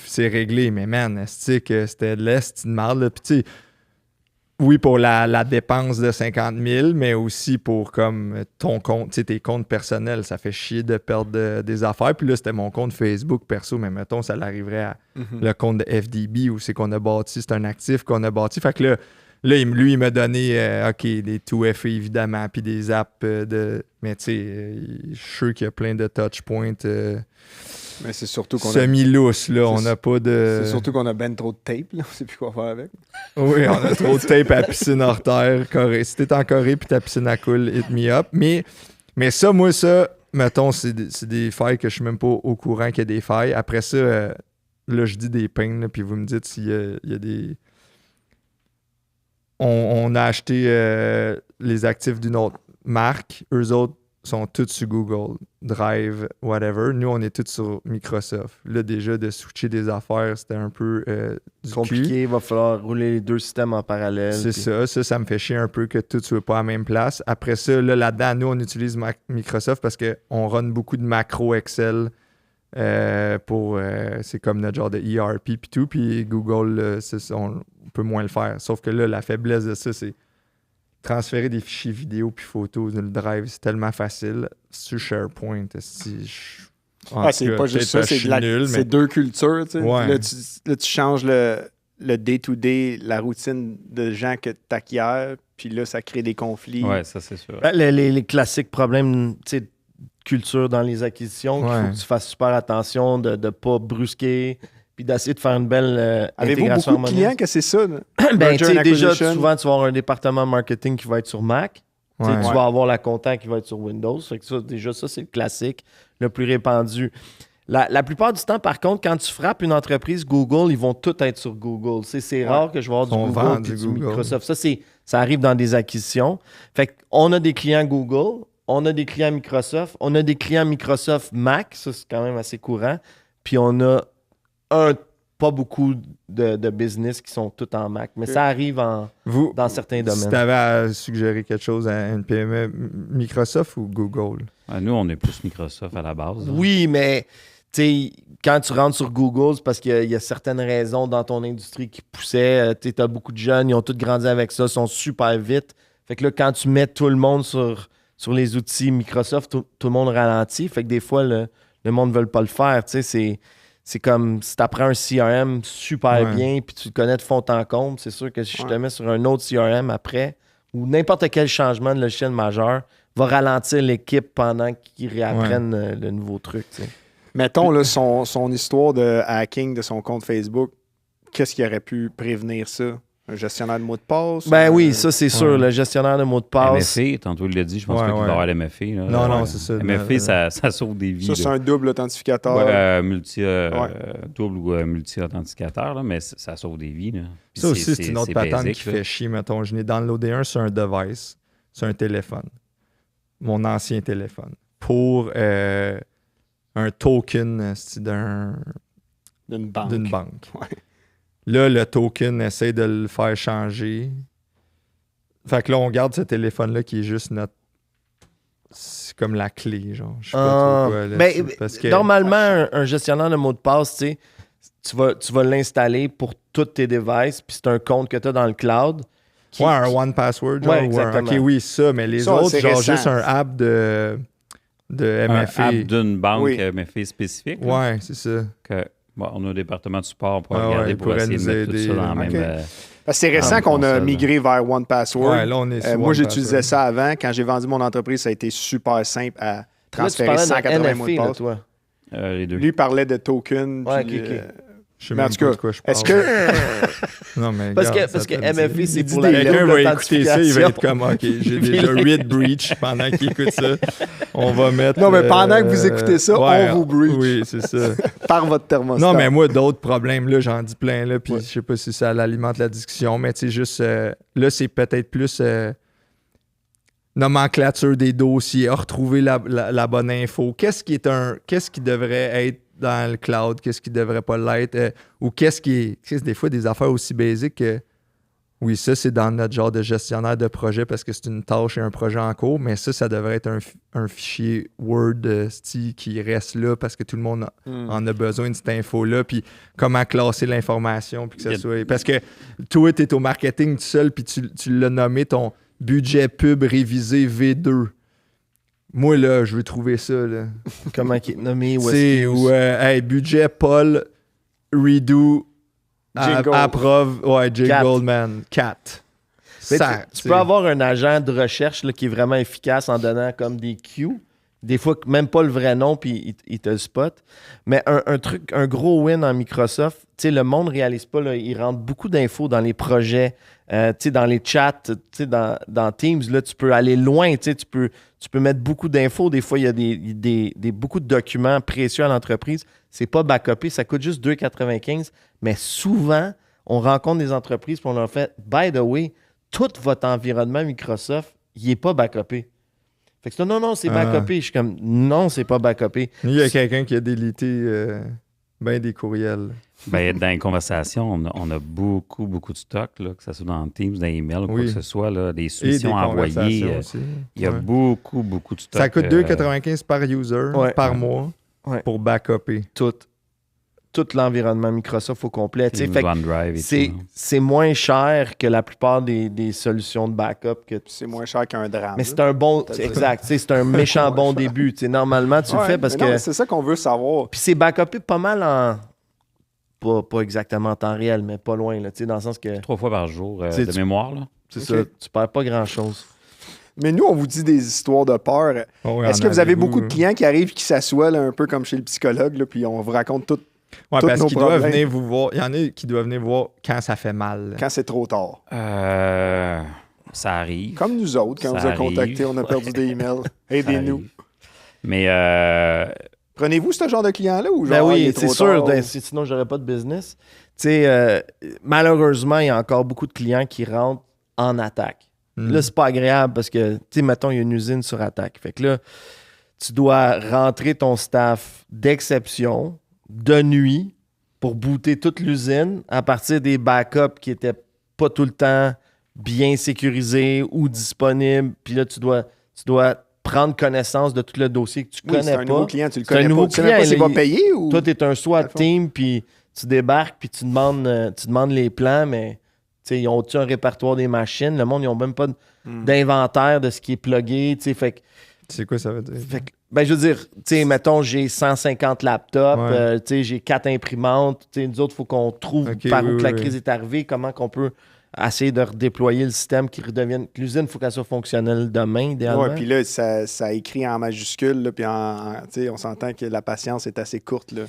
c'est réglé. Mais man, que c'était de l'est, une marde. Là. Puis tu sais, oui, pour la dépense de 50 000, mais aussi pour comme ton compte, tu sais, tes comptes personnels. Ça fait chier de perdre des affaires. Puis là, c'était mon compte Facebook perso, mais mettons, ça l'arriverait à le compte de FDB où c'est qu'on a bâti. C'est un actif qu'on a bâti. Fait que là lui, il m'a donné, OK, des 2FA évidemment, puis des apps de... Mais tu sais, je suis sûr qu'il y a plein de touchpoints Mais c'est surtout qu'on a... semi-lousse, là. On n'a pas de... C'est surtout qu'on a ben trop de tape, là. On sait plus quoi faire avec. Oui, on a trop de tape à piscine hors terre. Corée. Si t'es en Corée puis ta piscine à coule, hit me up. Mais ça, moi, mettons, c'est des failles que je suis même pas au courant qu'il y a des failles. Après ça, là, je dis des pings, puis vous me dites s'il y a des... On a acheté les actifs d'une autre marque. Eux autres sont tous sur Google, Drive, whatever. Nous, on est tous sur Microsoft. Là, déjà, de switcher des affaires, c'était un peu du compliqué. cul. Il va falloir rouler les deux systèmes en parallèle. C'est ça. Ça me fait chier un peu que tout soit pas à la même place. Après ça, là-dedans, nous, on utilise Microsoft parce qu'on run beaucoup de macro Excel c'est comme notre genre de ERP puis tout. Puis Google, on peut moins le faire. Sauf que là, la faiblesse de ça, c'est transférer des fichiers vidéo puis photos dans le Drive, c'est tellement facile. Sur SharePoint, c'est pas juste ça, c'est deux cultures. Tu sais. Ouais. Là, tu changes le day-to-day, la routine de gens que tu acquiers, puis là, ça crée des conflits. Ouais, ça, c'est sûr. Les classiques problèmes, tu sais, culture dans les acquisitions, qu'il faut que tu fasses super attention de ne pas brusquer, puis d'essayer de faire une belle Avez-vous intégration beaucoup de clients que c'est ça? Ben, tu sais, déjà, acquisition. souvent, tu vas avoir un département marketing qui va être sur Mac. Tu sais, Ouais. tu vas avoir la compta qui va être sur Windows. Fait que ça, déjà, ça, c'est le classique, le plus répandu. La plupart du temps, par contre, quand tu frappes une entreprise Google, ils vont tous être sur Google. C'est rare que je vais avoir Ils du vont Google vendre puis du du Google. Microsoft. Ça arrive dans des acquisitions. Fait qu'on a des clients Google, on a des clients Microsoft, on a des clients Microsoft Mac, ça c'est quand même assez courant. Puis on a pas beaucoup de business qui sont tous en Mac. Mais ça arrive dans certains domaines. Si tu avais à suggérer quelque chose à une PME, Microsoft ou Google? Nous, on est plus Microsoft à la base. Hein. Oui, mais tu sais, quand tu rentres sur Google, c'est parce qu'il y a certaines raisons dans ton industrie qui poussaient. Tu as beaucoup de jeunes, ils ont tous grandi avec ça, sont super vite. Fait que là, quand tu mets tout le monde sur les outils Microsoft, tout le monde ralentit. Fait que des fois, le monde ne veut pas le faire. Tu sais, c'est comme si tu apprends un CRM super bien puis tu le connais de fond en comble. C'est sûr que si je te mets sur un autre CRM après ou n'importe quel changement de logiciel majeur va ralentir l'équipe pendant qu'ils réapprennent le nouveau truc. Tu sais. Mettons là, son histoire de hacking de son compte Facebook, qu'est-ce qui aurait pu prévenir ça? Un gestionnaire de mots de passe? Oui, ça c'est sûr. Le gestionnaire de mots de passe. MFA, tantôt il l'a dit, je pense pas qu'il va y avoir l'MFA. Non, c'est ça. MFA, ça sauve des vies. Ça, c'est un double authentificateur. Double ou multi-authentificateur, là, mais ça sauve des vies. Là. Ça aussi, c'est une autre patente basique, qui fait chier. Mettons, je n'ai downloadé un sur un device, sur un téléphone. Mon ancien téléphone. Pour un token d'une banque. Ouais. Là, le token essaie de le faire changer. Fait que là, on garde ce téléphone-là qui est juste notre... C'est comme la clé, genre. Je sais pas trop quoi. Là, parce que... Normalement, un gestionnaire de mots de passe, tu vas l'installer pour tous tes devices, puis c'est un compte que tu as dans le cloud. Un one password, genre. Exactement. OK, oui, ça, mais les autres, genre récent. Juste un app de MFA. Un app d'une banque MFA spécifique. Ouais, c'est ça. On a un département de support pour regarder, pour essayer de mettre tout ça dans la même... C'est récent qu'on a migré vers One Password. Ouais, là, on est moi, j'utilisais ça avant. Quand j'ai vendu mon entreprise, ça a été super simple à transférer là, 180 mots de passe. toi. Les deux. Lui, il parlait de token. Ouais, puis, je sais même pas de quoi je parle. Est-ce que... non, mais parce que MFA, c'est pour la quelqu'un va écouter ça, il va être comme, OK, j'ai déjà 8 breach pendant qu'il écoute ça. On va mettre... Non, mais pendant que vous écoutez ça, on vous breach. Oui, c'est ça. Par votre thermostat. Non, mais moi, d'autres problèmes, là, j'en dis plein, là, puis je sais pas si ça alimente la discussion, mais tu sais, juste... là, c'est peut-être plus... nomenclature des dossiers, retrouver la bonne info. Qu'est-ce qui devrait être dans le cloud, qu'est-ce qui devrait pas l'être, ou qu'est-ce qui est des fois des affaires aussi basiques que oui, ça c'est dans notre genre de gestionnaire de projet parce que c'est une tâche et un projet en cours, mais ça devrait être un fichier Word qui reste là parce que tout le monde en a besoin de cette info-là, puis comment classer l'information, puis que ça soit... Parce que toi, tu es au marketing tout seul, puis tu l'as nommé ton budget pub révisé V2. Moi, là, je veux trouver ça, là. Comment il est nommé? C'est budget Paul redo approve, J. Goldman 4. Tu peux avoir un agent de recherche là, qui est vraiment efficace en donnant comme des cues, Des fois, même pas le vrai nom, puis il te le spot. Mais un gros win en Microsoft, tu sais, le monde ne réalise pas, là, ils rentrent beaucoup d'infos dans les projets, tu sais, dans les chats, tu sais, dans Teams, là, tu peux aller loin, tu sais, tu peux mettre beaucoup d'infos. Des fois, il y a beaucoup de documents précieux à l'entreprise. C'est pas backupé, ça coûte juste 2,95. Mais souvent, on rencontre des entreprises, puis on leur fait, by the way, tout votre environnement Microsoft, il n'est pas backupé. Fait que non, c'est backupé. Je suis comme, non, c'est pas backupé. Il y a quelqu'un qui a délité bien des courriels. Ben, dans les conversations, on a beaucoup, beaucoup de stock, là, que ce soit dans Teams, dans email ou quoi que ce soit, là, des soumissions à envoyer. Il y a beaucoup, beaucoup de stock. Ça coûte 2,95 par user par mois pour backupper. Tout l'environnement Microsoft au complet. OneDrive et tout. C'est moins cher que la plupart des solutions de backup. C'est moins cher qu'un drame. Mais c'est un bon... Exact. C'est un méchant bon début. Normalement, tu le fais parce que... C'est ça qu'on veut savoir. Puis c'est backupé pas mal en... Pas exactement en temps réel, mais pas loin. Là, dans le sens que... 3 fois par jour de mémoire. Là. C'est ça. Tu perds pas grand-chose. Mais nous, on vous dit des histoires de peur. Est-ce que vous avez beaucoup de clients qui arrivent, qui s'assoient là, un peu comme chez le psychologue, là, puis on vous raconte tout? Oui, parce qu'ils doivent venir vous voir. Il y en a qui doivent venir voir quand ça fait mal. Quand c'est trop tard. Ça arrive. Comme nous autres, quand on vous a contactés, on a perdu des emails. Aidez-nous. Mais prenez-vous ce genre de client-là ou genre, ben oui, c'est sûr. Sinon, j'aurais pas de business. Malheureusement, il y a encore beaucoup de clients qui rentrent en attaque. Là, c'est pas agréable parce que, mettons, il y a une usine sur attaque. Fait que là, tu dois rentrer ton staff d'exception de nuit pour booter toute l'usine à partir des backups qui n'étaient pas tout le temps bien sécurisés ou disponibles. Puis là, tu dois prendre connaissance de tout le dossier que tu connais pas. C'est un nouveau client, tu le connais pas. Tu sais même pas s'il va payer ou... Toi, tu es un SWAT team, puis tu débarques, puis tu demandes les plans, mais ils ont-tu un répertoire des machines? Le monde, ils n'ont même pas d'inventaire de ce qui est plugué. Fait que... C'est quoi ça veut dire? Ben, je veux dire, mettons, j'ai 150 laptops, j'ai 4 imprimantes. Nous autres, il faut qu'on trouve où la crise est arrivée, comment qu'on peut essayer de redéployer le système qui redevienne... L'usine, il faut qu'elle soit fonctionnelle demain, idéalement. Oui, puis là, ça écrit en majuscule, là, puis on s'entend que la patience est assez courte. Là.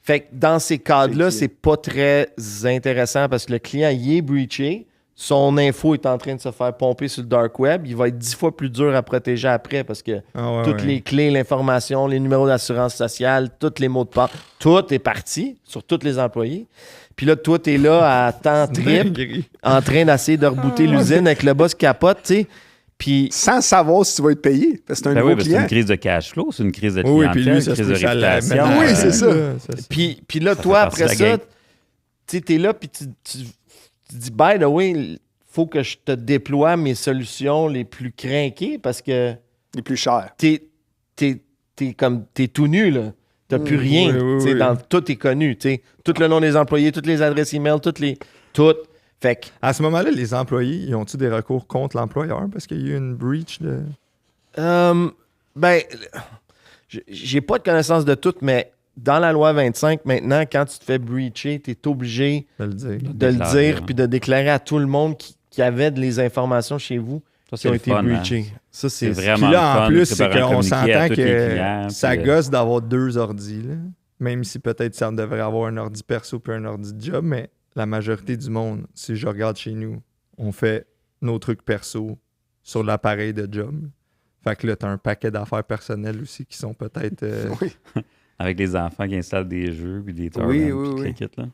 Fait que dans ces cadres-là, c'est pas très intéressant parce que le client, il est breaché. Son info est en train de se faire pomper sur le dark web. Il va être 10 fois plus dur à protéger après parce que toutes les clés, l'information, les numéros d'assurance sociale, tous les mots de passe, tout est parti sur tous les employés. Puis là, toi, t'es là à temps trip, en train d'essayer de rebooter l'usine avec le boss capote, tu sais. Puis... Sans savoir si tu vas être payé, parce que c'est un nouveau client. C'est une crise de cash flow, c'est une crise de clientèle, puis lui, une crise de réputation. Oui, c'est ça. Puis là, toi, après ça, tu es là, puis tu dis, by the way, il faut que je te déploie mes solutions les plus crinquées parce que... Les plus chères. T'es tout nu, là. T'as plus rien. Tout est connu. Tout le nom des employés, toutes les adresses email, tout. Fait que... À ce moment-là, les employés, ils ont-ils des recours contre l'employeur parce qu'il y a eu une breach de... Ben, j'ai pas de connaissance de tout, mais dans la loi 25, maintenant, quand tu te fais breacher, tu es obligé de le dire puis de déclarer à tout le monde qui avait les informations chez vous qui ont été breachées. Ça, c'est vraiment puis là, en plus, c'est qu'on s'entend que ça gosse d'avoir 2 ordis. Là. Même si peut-être ça devrait avoir un ordi perso puis un ordi de job, mais la majorité du monde, si je regarde chez nous, on fait nos trucs perso sur l'appareil de job. Fait que là, tu as un paquet d'affaires personnelles aussi qui sont peut-être... Avec les enfants qui installent des jeux puis des torrents oui. kit, là.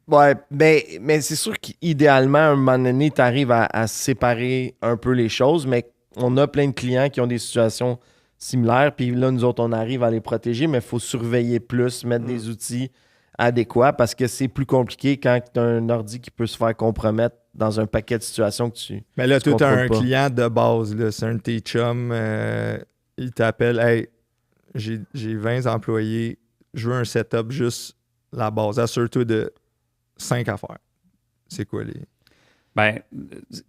Ouais, mais c'est sûr qu'idéalement, à un moment donné, tu arrives à séparer un peu les choses, mais on a plein de clients qui ont des situations similaires, puis là, nous autres, on arrive à les protéger, mais il faut surveiller plus, mettre des outils adéquats, parce que c'est plus compliqué quand tu as un ordi qui peut se faire compromettre dans un paquet de situations que tu... Mais là, tu as un client de base, là, c'est un de tes chums, il t'appelle, « Hey, j'ai 20 employés, je veux un setup juste la base, assure-toi de 5 affaires. » C'est quoi les... Ben,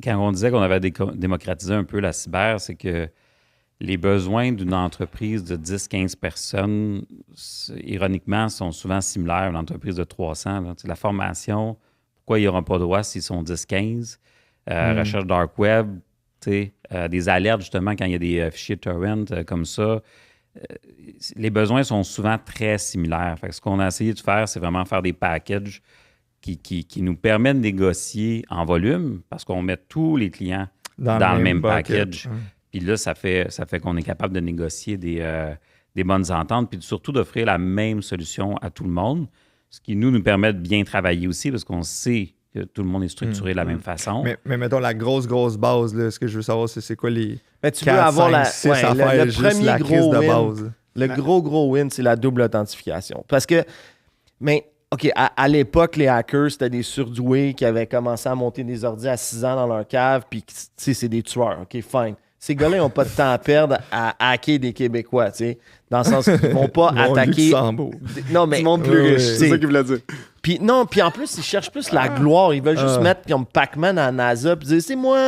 quand on disait qu'on avait démocratisé un peu la cyber, c'est que les besoins d'une entreprise de 10-15 personnes, ironiquement, sont souvent similaires à une entreprise de 300. Là. La formation, pourquoi ils n'auront pas droit s'ils sont 10-15? Recherche dark web, des alertes justement quand il y a des fichiers torrent comme ça. les besoins sont souvent très similaires. Fait que ce qu'on a essayé de faire, c'est vraiment faire des packages qui nous permettent de négocier en volume parce qu'on met tous les clients dans le même package. Puis là, ça fait qu'on est capable de négocier des bonnes ententes puis surtout d'offrir la même solution à tout le monde, ce qui nous permet de bien travailler aussi parce qu'on sait que tout le monde est structuré de la même façon. Mais mettons la grosse base, là, ce que je veux savoir, c'est quoi les Mais tu 4, veux avoir 5, 6 affaires, le juste premier la crise gros de win. base. Le gros win, c'est la double authentification. Parce que, mais, OK, à l'époque, les hackers, c'était des surdoués qui avaient commencé à monter des ordi à 6 ans dans leur cave, puis, tu sais, c'est des tueurs. OK, fine. Ces gars-là, ils n'ont pas de temps à perdre à hacker des Québécois, tu sais, dans le sens qu'ils ne vont pas attaquer... Non, mais... Du monde plus riche, c'est ça qu'il voulait dire. Puis non, puis en plus, ils cherchent plus la gloire. Ils veulent juste mettre comme Pac-Man à NASA puis dire « c'est moi! »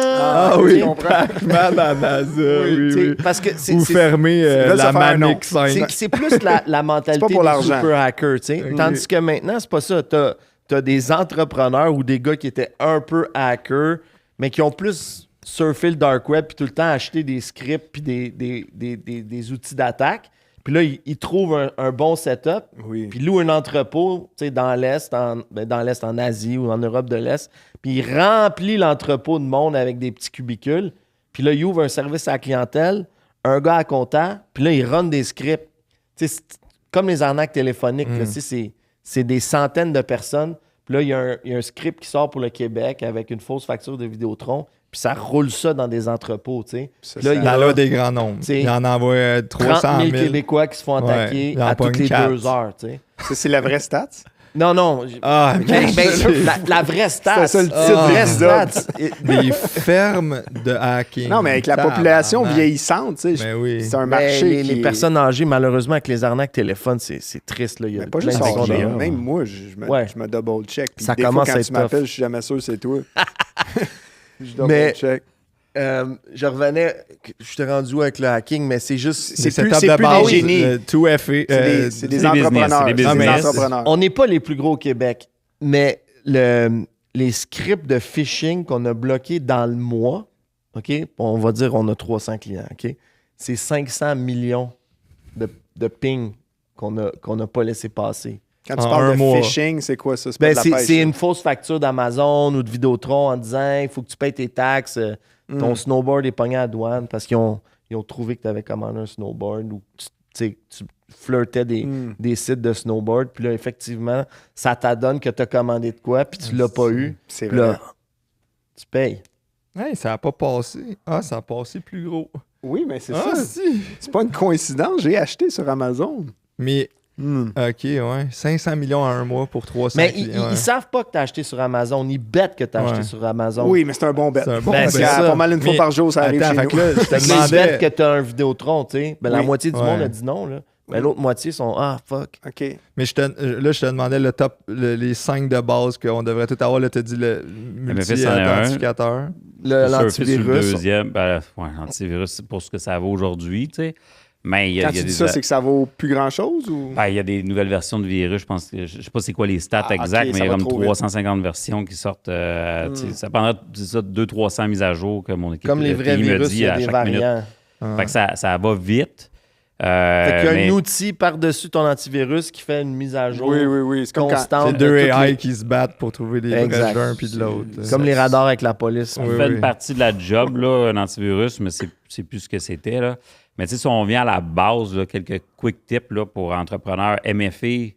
oui, Pac-Man à NASA, oui. Parce que c'est... Ou fermer la Manic 5. C'est plus la mentalité des super hackers, tu sais. Tandis que maintenant, c'est pas ça. T'as des entrepreneurs ou des gars qui étaient un peu hackers, mais qui ont plus surfé le dark web puis tout le temps acheté des scripts puis des outils d'attaque. Puis là, ils trouvent un bon setup, puis louent un entrepôt, tu sais, dans l'Est, en Asie ou en Europe de l'Est, puis ils remplissent l'entrepôt de monde avec des petits cubicules, puis là, ils ouvrent un service à la clientèle, un gars à compta, puis là, ils runnent des scripts. Tu sais, comme les arnaques téléphoniques, là, tu sais, c'est des centaines de personnes, puis là, il y a un script qui sort pour le Québec avec une fausse facture de Vidéotron, puis ça roule ça dans des entrepôts, tu sais. Là, il y a des grands nombres. Il en envoie 300 000. 30 000 Québécois qui se font attaquer à toutes les 2 heures, tu sais. Ça, c'est la vraie stat? Non. Ah, la vraie stat. C'est ça le titre de l'épisode. Des fermes de hacking. Non, mais avec la population vieillissante, tu sais, c'est un marché les personnes âgées, malheureusement, avec les arnaques téléphones, c'est triste. Là. Il y a pas juste âgées. Même moi, je me double-check. Ça commence à être tu m'appelles, je suis jamais sûr que c'est toi. Je double-check. Je revenais, je t'ai rendu avec le hacking, mais c'est juste... C'est plus des génies. C'est des entrepreneurs. On n'est pas les plus gros au Québec, mais les scripts de phishing qu'on a bloqués dans le mois, OK? On va dire on a 300 clients, OK? C'est 500 millions de ping qu'on n'a pas laissé passer. Quand tu parles de phishing, c'est quoi ça? C'est une fausse facture d'Amazon ou de Vidéotron en disant il faut que tu payes tes taxes, ton snowboard est pogné à la douane parce qu'ils ont trouvé que tu avais commandé un snowboard ou tu flirtais des sites de snowboard. Puis là, effectivement, ça t'adonne que tu as commandé de quoi puis tu l'as pas eu. C'est vrai. Là, tu payes. Hey, ça n'a pas passé. Ah, ça a passé plus gros. Oui, mais c'est ça. Si. C'est pas une coïncidence. J'ai acheté sur Amazon. Mais... OK, ouais. 500 millions à un mois pour 300 mais ils savent pas que tu as acheté sur Amazon. Ils bettent que tu as acheté sur Amazon. Oui, mais c'est un bon bet. C'est pas mal une fois par jour, ça arrive chez nous. Là, je te demandais... Ils bettent que tu as un Vidéotron, tu sais. La moitié du monde a dit non, là. Mais l'autre moitié sont « Ah, fuck ». OK. Mais je te demandais les 5 de base qu'on devrait tout avoir. Là, tu as dit le multi-authentificateur. L'antivirus. Le deuxième, l'antivirus, c'est pour ce que ça vaut aujourd'hui, tu sais. Mais quand tu dis ça, c'est que ça vaut plus grand-chose? Ou? Il y a des nouvelles versions de virus. Je sais pas c'est quoi les stats exacts, mais il y a comme 350 versions qui sortent. Ça prendra 200-300 mises à jour que mon équipe comme les vrais virus, il y a des variants. Fait que ça va vite. Fait qu'il y a un outil par-dessus ton antivirus qui fait une mise à jour c'est constante. C'est 2 AI qui se battent pour trouver des vrais d'un puis de l'autre. Comme les radars avec la police. Ça fait une partie de la job, là, un antivirus, mais c'est plus ce que c'était, là. Mais tu sais, si on vient à la base, là, quelques quick tips là, pour entrepreneurs, MFA,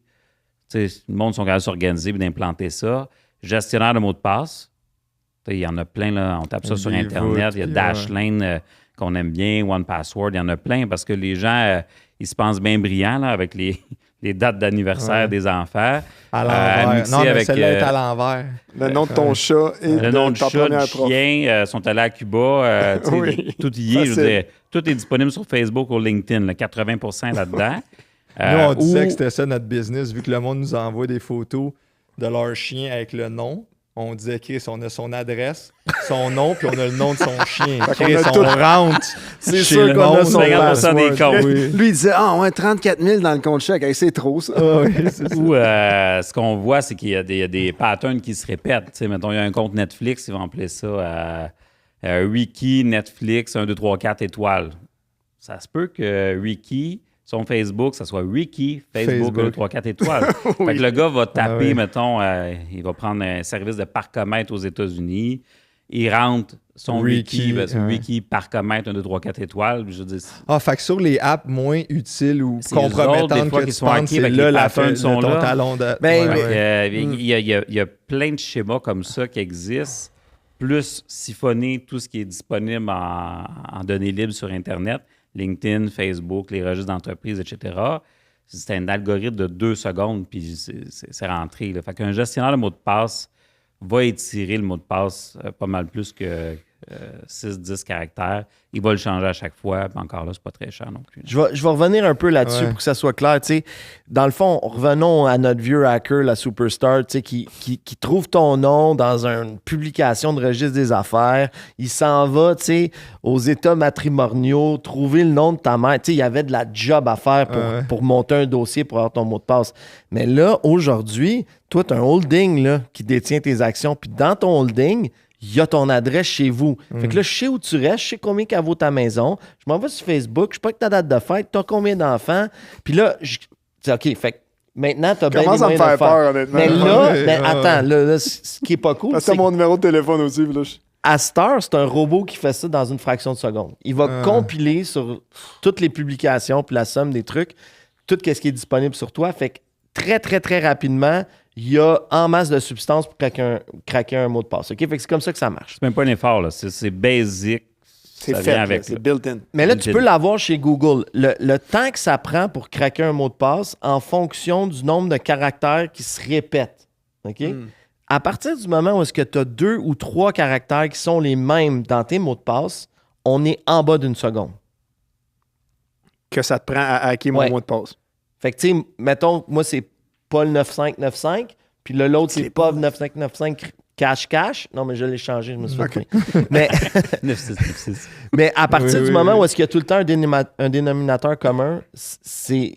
le monde sont capables de s'organiser et d'implanter ça. Gestionnaire de mots de passe, il y en a plein, là, on tape ça sur Internet. Il y a Dashlane qu'on aime bien, OnePassword, il y en a plein parce que les gens, ils se pensent bien brillants là, avec les dates d'anniversaire des enfants. À l'envers. Non, mais celle-là est à l'envers. Le nom de ton chat et le nom de ton chat, du chien, sont allés à Cuba. Tout y est. Je veux dire, tout est disponible sur Facebook ou LinkedIn, là, 80% là-dedans. Nous, on disait que c'était ça notre business, vu que le monde nous envoie des photos de leur chien avec le nom. On disait, Chris, on a son adresse, son nom, puis on a le nom de son chien. Chris, on rentre. C'est sûr qu'on a son 50% des comptes. Lui, il disait, 34 000 dans le compte chèque. C'est trop, ça. Ou ce qu'on voit, c'est qu'il y a des patterns qui se répètent. T'sais, mettons, il y a un compte Netflix, ils vont appeler ça Wiki, Netflix, 1, 2, 3, 4 étoiles. Ça se peut que Wiki son Facebook, ça soit Ricky, Facebook. 3-4 étoiles. Fait que le gars va taper, mettons, il va prendre un service de parcomètre aux États-Unis. Il rentre son Ricky, Ricky parcomètre 1, 2, 3, 4 étoles. Je veux dire, fait que sur les apps moins utiles ou compromettantes que tu penses, c'est là la fin de ton talon de... Il y a plein de schémas comme ça qui existent, plus siphonner tout ce qui est disponible en données libres sur Internet, LinkedIn, Facebook, les registres d'entreprise, etc. C'est un algorithme de 2 secondes, puis c'est rentré. Là. Fait qu'un gestionnaire de mot de passe va étirer le mot de passe pas mal plus que 6-10 caractères. Il va le changer à chaque fois. Puis encore là, c'est pas très cher non plus. Je vais revenir un peu là-dessus pour que ça soit clair. T'sais, dans le fond, revenons à notre vieux hacker, la superstar, qui trouve ton nom dans une publication de registre des affaires. Il s'en va aux états matrimoniaux, trouver le nom de ta mère. Il y avait de la job à faire pour monter un dossier pour avoir ton mot de passe. Mais là, aujourd'hui, toi, tu as un holding là, qui détient tes actions. Puis dans ton holding, il y a ton adresse chez vous. Fait que là, je sais où tu restes, je sais combien qu'elle vaut ta maison. Je m'en vais sur Facebook, je sais pas que ta date de fête, tu as combien d'enfants. Puis là, OK, fait que maintenant, tu as bien les moyens de faire. Peur, honnêtement. Mais là, attends, là, ce qui est pas cool, c'est mon numéro de téléphone aussi. Là, à Star, c'est un robot qui fait ça dans une fraction de seconde. Il va compiler sur toutes les publications puis la somme des trucs, tout ce qui est disponible sur toi. Fait que très, très, très rapidement, il y a en masse de substances pour craquer un mot de passe. OK? Fait que c'est comme ça que ça marche. C'est même pas un effort, là. C'est basic. C'est fait, c'est built-in. Mais là, tu peux l'avoir chez Google. Le temps que ça prend pour craquer un mot de passe en fonction du nombre de caractères qui se répètent. OK? À partir du moment où est-ce que tu as 2 ou 3 caractères qui sont les mêmes dans tes mots de passe, on est en bas d'une seconde. Que ça te prend à hacker mon mot de passe. Fait que, tu sais, mettons, moi, c'est Paul 9595, puis l'autre, c'est Paul 9595 cash. Non, mais je l'ai changé, je me suis fait mais, 9696. mais à partir du moment où est-ce qu'il y a tout le temps un dénominateur commun, c'est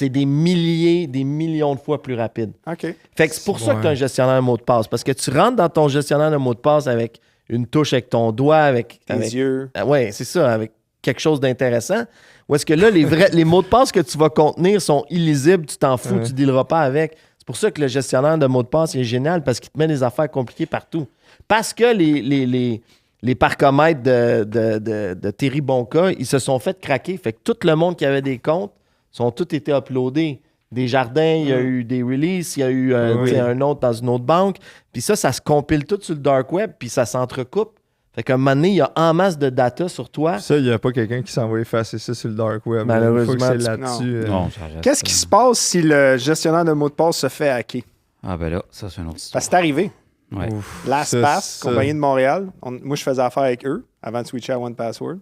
des milliers, des millions de fois plus rapide. OK. Fait que c'est pour ça que tu as un gestionnaire de mot de passe. Parce que tu rentres dans ton gestionnaire de mot de passe avec une touche avec ton doigt, avec tes yeux. Oui, c'est ça, avec quelque chose d'intéressant. Ou est-ce que là, les mots de passe que tu vas contenir sont illisibles, tu t'en fous, tu ne dealeras pas avec. C'est pour ça que le gestionnaire de mots de passe est génial, parce qu'il te met des affaires compliquées partout. Parce que les parcomètres de Thierry Bonca, ils se sont fait craquer. Fait que tout le monde qui avait des comptes sont tous été uploadés. Des jardins, il y a eu des releases, il y a eu un autre dans une autre banque. Puis ça se compile tout sur le dark web, puis ça s'entrecoupe. Fait qu'à un moment donné, il y a en masse de data sur toi. Ça, il n'y a pas quelqu'un qui s'en va effacer ça sur le dark web. Malheureusement, il faut que c'est là-dessus. Non, ça reste. Qu'est-ce qui se passe si le gestionnaire de mots de passe se fait hacker? Ah ben là, ça c'est une autre histoire. Parce que c'est arrivé. Ouais. LastPass, compagnie de Montréal. Moi, je faisais affaire avec eux avant de switcher à OnePassword.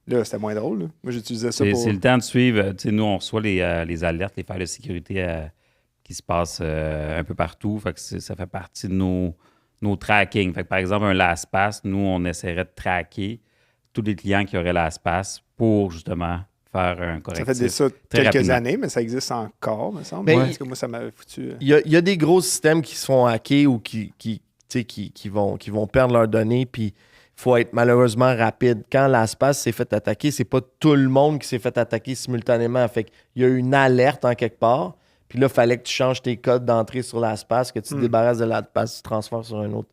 Là, c'était moins drôle. Là. Moi, j'utilisais ça pour... C'est le temps de suivre. Tu sais, nous, on reçoit les alertes, les failles de sécurité qui se passent un peu partout. Fait que ça fait partie de nos tracking. Fait que, par exemple, un LastPass, nous, on essaierait de tracker tous les clients qui auraient LastPass pour, justement, faire un correctif. Ça fait quelques années, mais ça existe encore, me semble. Parce que moi, ça m'avait foutu... Il y a des gros systèmes qui se font hacker ou qui vont perdre leurs données, puis il faut être malheureusement rapide. Quand LastPass s'est fait attaquer, c'est pas tout le monde qui s'est fait attaquer simultanément. Fait qu'il y a eu une alerte en quelque part. Puis là, il fallait que tu changes tes codes d'entrée sur LastPass, que tu te débarrasses de LastPass, tu transfères sur un autre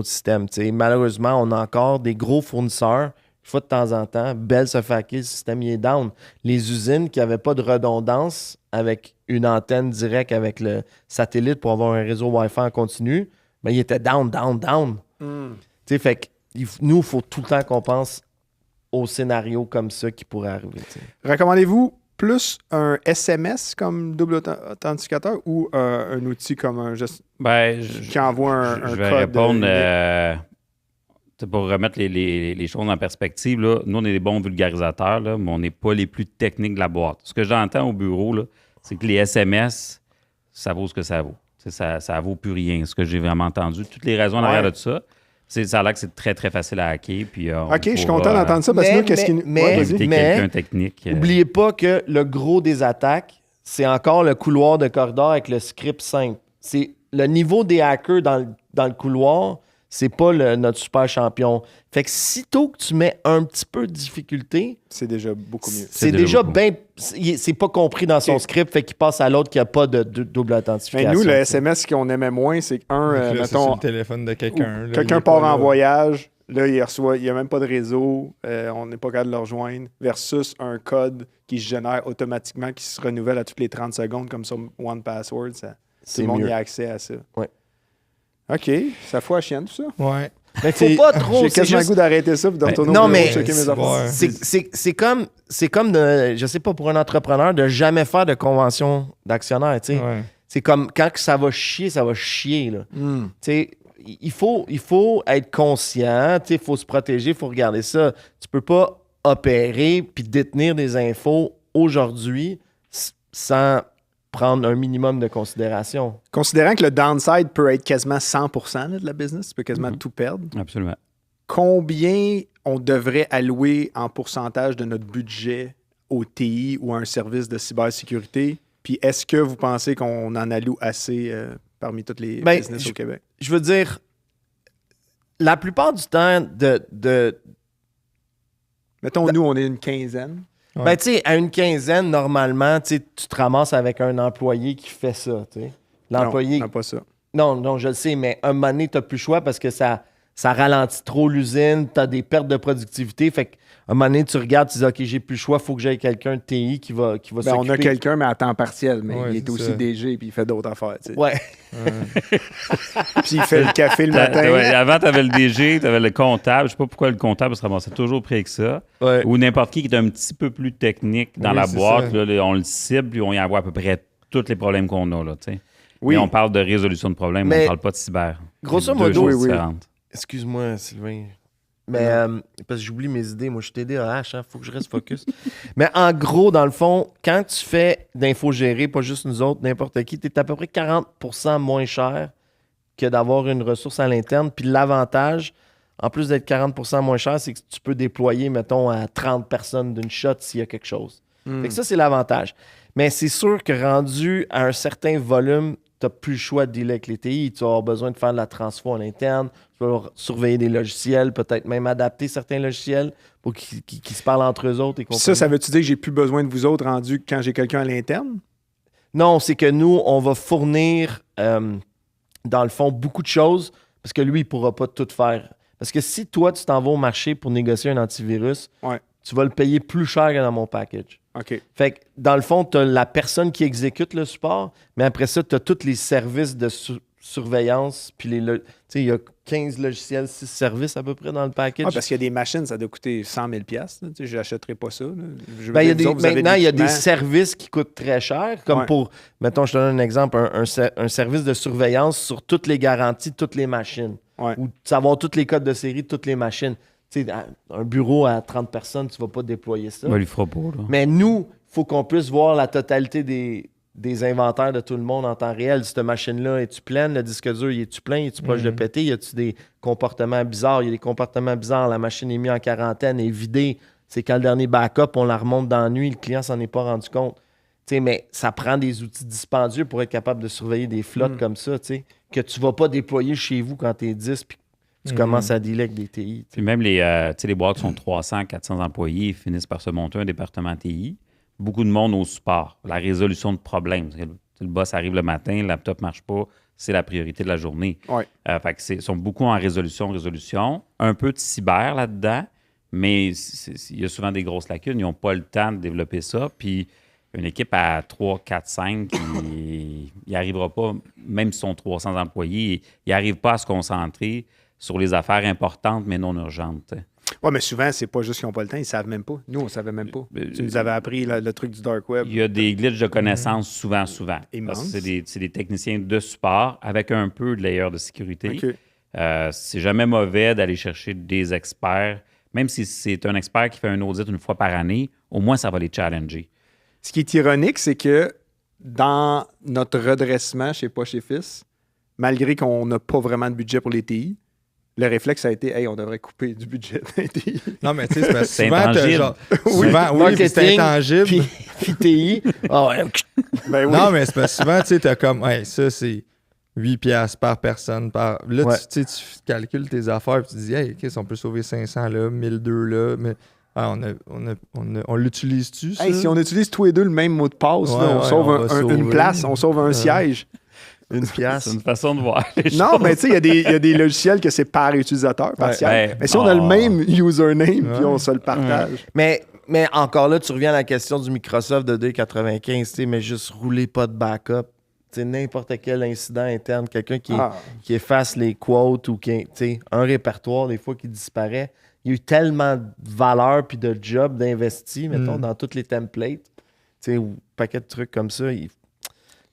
système. T'sais. Malheureusement, on a encore des gros fournisseurs. Une fois de temps en temps, Bell se fait hacker, le système il est down. Les usines qui n'avaient pas de redondance avec une antenne directe avec le satellite pour avoir un réseau Wi-Fi en continu, ben, ils étaient down. Fait que nous, il faut tout le temps qu'on pense aux scénarios comme ça qui pourraient arriver. T'sais. Recommandez-vous plus un SMS comme double authentificateur ou un outil comme qui envoie un code? Je vais répondre pour remettre les choses en perspective. Là, nous, on est des bons vulgarisateurs, là, mais on n'est pas les plus techniques de la boîte. Ce que j'entends au bureau, là, c'est que les SMS, ça vaut ce que ça vaut. Ça ne vaut plus rien, ce que j'ai vraiment entendu. Toutes les raisons en arrière de ça. Ça a l'air que c'est très, très facile à hacker. Puis, OK, je suis content d'entendre ça parce que nous, qu'est-ce qui... Mais quelqu'un technique. N'oubliez pas que le gros des attaques, c'est encore le couloir de corridor avec le script simple. C'est le niveau des hackers dans le couloir, c'est pas notre super champion. Fait que sitôt que tu mets un petit peu de difficulté, c'est déjà beaucoup mieux. C'est déjà bien... C'est pas compris dans son script, fait qu'il passe à l'autre qui a pas de double authentification. Mais nous, le SMS qu'on aimait moins, c'est qu'un, mettons... le téléphone de quelqu'un. Quelqu'un part en voyage, là, il n'y a même pas de réseau, on n'est pas capable de le rejoindre, versus un code qui se génère automatiquement, qui se renouvelle à toutes les 30 secondes, comme sur OnePassword. Tout le monde y a accès à ça. Ouais. OK, ça fout à chienne, tout ça. Ouais. Mais faut pas trop... J'ai quasiment le goût d'arrêter ça et de retourner non, au bureau mais checker mes affaires. c'est comme de, je sais pas, pour un entrepreneur, de jamais faire de convention d'actionnaire, tu sais. Ouais. C'est comme quand ça va chier, là. Tu sais, il faut être conscient, tu sais, il faut se protéger, il faut regarder ça. Tu peux pas opérer puis détenir des infos aujourd'hui sans prendre un minimum de considération. Considérant que le downside peut être quasiment 100% là, de la business, tu peux quasiment tout perdre. Absolument. Combien on devrait allouer en pourcentage de notre budget au TI ou à un service de cybersécurité? Puis est-ce que vous pensez qu'on en alloue assez parmi toutes les business au Québec? Je veux dire, la plupart du temps, Mettons, nous, on est une quinzaine. Ouais. Ben, tu sais, à une quinzaine, normalement, tu te ramasses avec un employé qui fait ça, tu sais. L'employé... Non, pas ça. Non, je le sais, mais un moment donné, tu n'as plus le choix parce que ça ralentit trop l'usine, tu as des pertes de productivité. Fait qu'à un moment donné, tu regardes, tu dis, OK, j'ai plus le choix, il faut que j'aille quelqu'un de TI qui va s'occuper. On a quelqu'un, mais à temps partiel, mais Ouais, il est aussi ça. DG puis il fait d'autres affaires. Tu sais. Ouais. Puis il fait le café le matin. Avant, tu avais le DG, tu avais le comptable. Je sais pas pourquoi le comptable se ramassait toujours près que ça. Ouais. Ou n'importe qui est un petit peu plus technique dans Oui, la c'est boîte. ça. Là, on le cible, puis on y envoie à peu près tous les problèmes qu'on a. Là, tu sais. Oui. Mais on parle de résolution de problèmes, Mais on ne parle pas de cyber. grosso C'est deux modo, choses oui. différentes. Excuse-moi, Sylvain. Mais parce que j'oublie mes idées. Moi, je suis TDAH, hein, faut que je reste focus. Mais en gros, dans le fond, quand tu fais d'infogéré, pas juste nous autres, n'importe qui, tu es à peu près 40% moins cher que d'avoir une ressource à l'interne. Puis l'avantage, en plus d'être 40% moins cher, c'est que tu peux déployer, mettons, à 30 personnes d'une shot s'il y a quelque chose. Fait que ça, c'est l'avantage. Mais c'est sûr que rendu à un certain volume, tu n'as plus le choix de dealer avec les TI. Tu vas avoir besoin de faire de la transfo à l'interne. Tu vas surveiller des logiciels, peut-être même adapter certains logiciels pour qu'ils se parlent entre eux autres. Et Ça veut-tu dire que j'ai plus besoin de vous autres rendu quand j'ai quelqu'un à l'interne? Non, c'est que nous, on va fournir, dans le fond, beaucoup de choses parce que lui, il ne pourra pas tout faire. Parce que si toi, tu t'en vas au marché pour négocier un antivirus, Ouais. tu vas le payer plus cher que dans mon package. OK. Fait que, dans le fond, tu as la personne qui exécute le support, mais après ça, tu as tous les services de surveillance. Puis tu sais, il y a 15 logiciels, 6 services à peu près dans le package. Ah, parce qu'il y a des machines, ça doit coûter 100 000 $. Là. Tu sais, je n'achèterai pas ça. Là. Ben, il y a Vous autres, vous avez maintenant, il y a des l'équipement. services qui coûtent très cher, comme Ouais. pour, mettons, je te donne un exemple, un service de surveillance sur toutes les garanties de toutes les machines. Ouais. Ou savoir tous les codes de série de toutes les machines. Tu sais, un bureau à 30 personnes, tu ne vas pas déployer ça. Ben, il le fera pas. Là. Mais nous, il faut qu'on puisse voir la totalité des inventaires de tout le monde en temps réel. Cette machine-là, es-tu pleine? Le disque dur, es-tu plein? Es-tu proche de péter? Y a-tu des comportements bizarres? Il y a des comportements bizarres. La machine est mise en quarantaine, est vidée. C'est quand le dernier backup, on la remonte dans la nuit, le client s'en est pas rendu compte. T'sais, mais ça prend des outils dispendieux pour être capable de surveiller des flottes comme ça, que tu vas pas déployer chez vous quand tu es 10 puis tu commences à dealer avec des TI. Puis même les boîtes qui sont 300, 400 employés, ils finissent par se monter un département TI. Beaucoup de monde au support, la résolution de problèmes. Le boss arrive le matin, le laptop ne marche pas, c'est la priorité de la journée. Ouais. Fait que ils sont beaucoup en résolution. Un peu de cyber là-dedans, mais il y a souvent des grosses lacunes. Ils n'ont pas le temps de développer ça. Puis une équipe à 3, 4, 5, il n'arrivera pas, même si sont 300 employés, il n'arrive pas à se concentrer sur les affaires importantes mais non urgentes. Oui, mais souvent, c'est pas juste qu'ils n'ont pas le temps, ils ne savent même pas. Nous, on ne savait même pas. Tu nous avais appris le truc du Dark Web. Il y a des glitches de connaissances souvent. Immense. Parce que c'est des techniciens de support avec un peu de layer de sécurité. OK. C'est jamais mauvais d'aller chercher des experts. Même si c'est un expert qui fait un audit une fois par année, au moins, ça va les challenger. Ce qui est ironique, c'est que dans notre redressement chez Poche et Fils, malgré qu'on n'a pas vraiment de budget pour les TI, le réflexe a été « Hey, on devrait couper du budget des TI. » Non, mais tu sais, c'est parce que C'est souvent, t'as intangible. genre... Souvent, oui, puis c'est Marketing, intangible. Puis TI. Ah ouais. Ben oui. Non, mais c'est parce que souvent, tu sais, t'as comme... Hey, ça, c'est $8 par personne. Là, Ouais. tu calcules tes affaires et tu te dis, hey, OK, si on peut sauver 500 là, 1200 là, mais on l'utilise-tu, ça? Hey, si on utilise tous les deux le même mot de passe, Ouais, là, on ouais, sauve on va une sauver. place, on sauve un siège. Une pièce. C'est une façon de voir les Non, choses. mais tu sais, il y a des logiciels que c'est par utilisateur, par Ouais. siège. Ouais. Mais si on a le Oh. même username, puis Ouais. on se le partage. Mais encore là, tu reviens à la question du Microsoft de 2,95, tu sais, mais juste rouler pas de backup. Tu sais, n'importe quel incident interne, quelqu'un qui efface les quotes ou tu sais, un répertoire, des fois, qui disparaît. Il y a eu tellement de valeur puis de job d'investi, mettons, dans toutes les templates, tu sais, ou un paquet de trucs comme ça.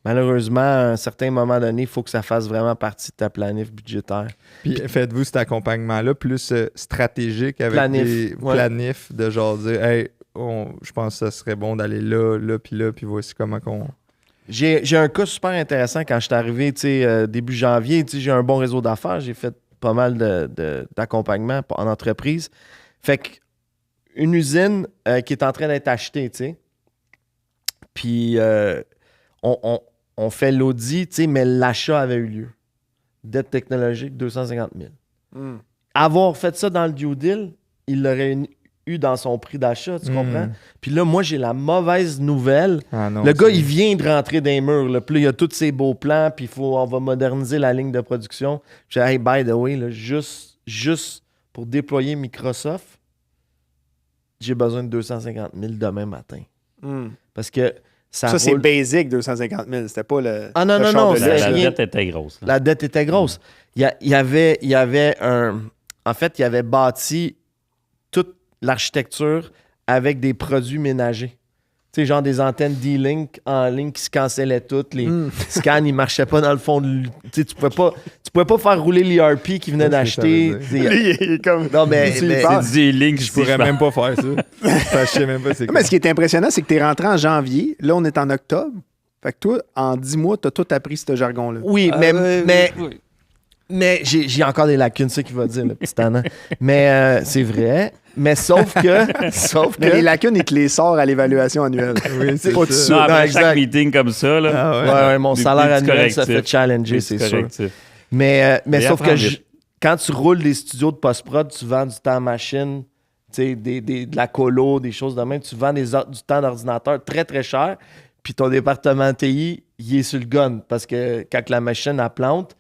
Malheureusement, à un certain moment donné, il faut que ça fasse vraiment partie de ta planif budgétaire. Puis faites-vous cet accompagnement-là plus stratégique avec Planif, des ouais. planifs de genre dire, hey, je pense que ça serait bon d'aller là, puis voici comment qu'on. J'ai un cas super intéressant quand je suis arrivé, tu sais, début janvier. Tu sais, j'ai un bon réseau d'affaires. J'ai fait pas mal d'accompagnement en entreprise. Fait que une usine qui est en train d'être achetée, tu sais. Puis on fait l'audit, tu sais, mais l'achat avait eu lieu. Dette technologique, 250 000. Avoir fait ça dans le due deal, il l'aurait eu dans son prix d'achat, tu comprends? Puis là, moi, j'ai la mauvaise nouvelle. Ah non, Le gars, il vient de rentrer dans les murs. Là. Puis là, il a tous ses beaux plans, puis on va moderniser la ligne de production. Je dis, hey, by the way, là, juste pour déployer Microsoft, j'ai besoin de 250 000 demain matin. Parce que Ça, c'est basic, 250 000. C'était pas le. Ah non, le non, char non, de c'est luxe. La rien. dette était grosse. là. La dette était grosse. Il y avait un... En fait, il avait bâti toute l'architecture avec des produits ménagers. Tu sais, genre des antennes D-Link en ligne qui se cancellaient toutes. Les scans, ils marchaient pas dans le fond de... Tu sais, tu pouvais pas faire rouler l'ERP qu'ils venaient d'acheter. Tu sais, Lui, il est comme. Non, mais... Tu y mais- parles. C'est du link, Je pourrais même pas faire ça. Parce que je sais même pas c'est quoi. Mais ce qui est impressionnant, c'est que tu es rentré en janvier. Là, on est en octobre. Fait que toi, en 10 mois, tu as tout appris ce jargon-là. Oui, mais j'ai encore des lacunes, c'est ça qu'il va dire, le petit tannant. Mais c'est vrai. Mais sauf que... Mais les lacunes, il te les sort à l'évaluation annuelle. Oui, c'est Pas tout ça. Non, ça. après Non, chaque exact. meeting comme ça, là, Ah ouais. Ouais, mon Des salaire petits annuel, ça fait correctifs. challenger, des c'est petits sûr. correctifs. Mais Et sauf que apprends vite. quand tu roules des studios de post-prod, tu vends du temps machine, tu sais, de la colo, des choses de même. Tu vends du temps d'ordinateur très, très cher. Puis ton département TI, il est sur le gun. Parce que quand la machine, elle plante,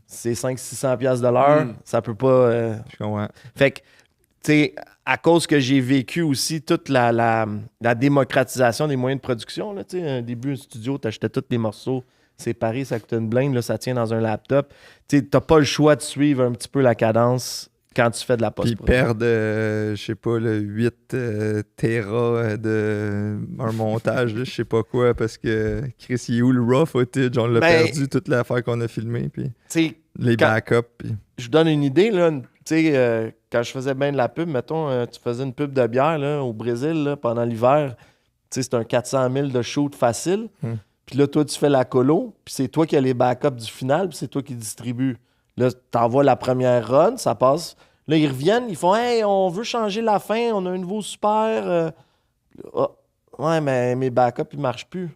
c'est 500-600$ de l'heure. Ça peut pas... Je comprends. Fait que, tu sais, à cause que j'ai vécu aussi toute la démocratisation des moyens de production, là, tu sais, un début, un studio, t'achetais tous les morceaux séparés, ça coûtait une blinde, là, ça tient dans un laptop. Tu sais, t'as pas le choix de suivre un petit peu la cadence quand tu fais de la Puis post-prod. perdre, je sais pas, 8 téras de un montage, là, je sais pas quoi, parce que Chris, il est où le raw footage? On l'a Ben, perdu, toute l'affaire qu'on a filmée, puis Tu sais, les Quand- backups. Puis... je vous donne une idée, là. Tu sais, quand je faisais bien de la pub, mettons, tu faisais une pub de bière, là, au Brésil, là, pendant l'hiver. Tu sais, c'est un 400 000 de shoot facile. Puis là, toi, tu fais la colo, puis c'est toi qui as les backups du final, puis c'est toi qui distribue. Là, t'envoies la première run, ça passe. Là, ils reviennent, ils font « Hey, on veut changer la fin, on a un nouveau super... Ah, ouais, mais mes backups, ils marchent plus.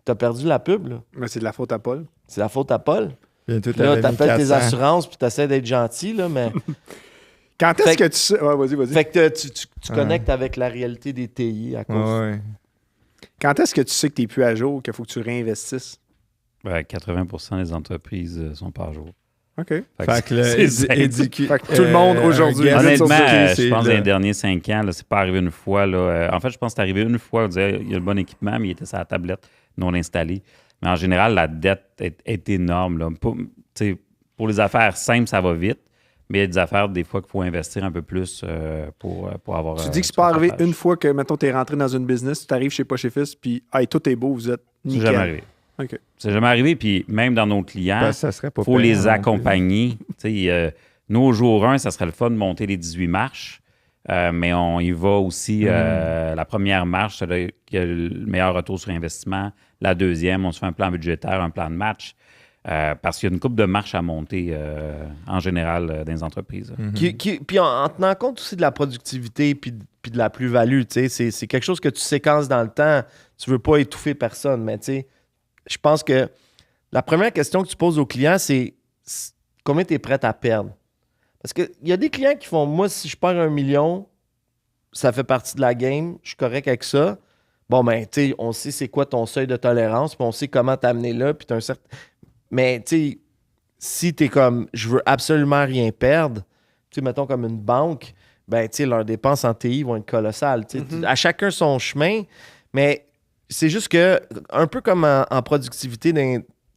T'as perdu la pub, là. Mais c'est de la faute à Paul. C'est la faute à Paul. Bientôt, Puis là, t'avais mis t'appelles tes 400. assurances, puis t'essaies d'être gentil, là, mais... Quand est-ce Fait que tu sais. Ouais, vas-y. Fait que tu connectes avec la réalité des TI à cause. Ouais. Quand est-ce que tu sais que tu n'es plus à jour, qu'il faut que tu réinvestisses? Ouais, 80% des entreprises sont pas à jour. OK. Fait que là, c'est simple. Fait que tout le monde aujourd'hui, un guest Honnêtement, sur- je c'est pense que le- dans les derniers 5 ans, là, c'est pas arrivé une fois. Là, en fait, je pense que c'est arrivé une fois. On disait il y a le bon équipement, mais il était sur la tablette non installée. Mais en général, la dette est énorme. Là. Pour les affaires simples, ça va vite. Mais il y a des affaires, des fois, qu'il faut investir un peu plus pour avoir. Tu dis que c'est pas arrivé une fois que, mettons, tu es rentré dans une business, tu arrives chez Poche Fils, puis hey, tout est beau, vous êtes C'est nickel. jamais arrivé. OK. C'est jamais arrivé. Puis même dans nos clients, Ben, ça serait pas il faut payant les non plus. accompagner. Nous, au jour 1, ça serait le fun de monter les 18 marches. Mais on y va aussi. La première marche, c'est là qu'il y a le meilleur retour sur investissement. La deuxième, on se fait un plan budgétaire, un plan de match. Parce qu'il y a une couple de marches à monter en général dans les entreprises. Puis en tenant compte aussi de la productivité puis de la plus-value, tu sais, c'est quelque chose que tu séquences dans le temps. Tu veux pas étouffer personne, mais tu sais, je pense que la première question que tu poses au client, c'est combien tu es prêt à perdre? Parce qu'il y a des clients qui font, moi, si je perds 1 million, ça fait partie de la game, je suis correct avec ça. Bon, ben, tu sais, on sait c'est quoi ton seuil de tolérance, puis on sait comment t'amener là, puis t'as un certain... Mais, tu sais, si t'es comme, je veux absolument rien perdre, tu sais, mettons comme une banque, ben, tu sais, leurs dépenses en TI vont être colossales. À chacun son chemin, mais c'est juste que, un peu comme en productivité,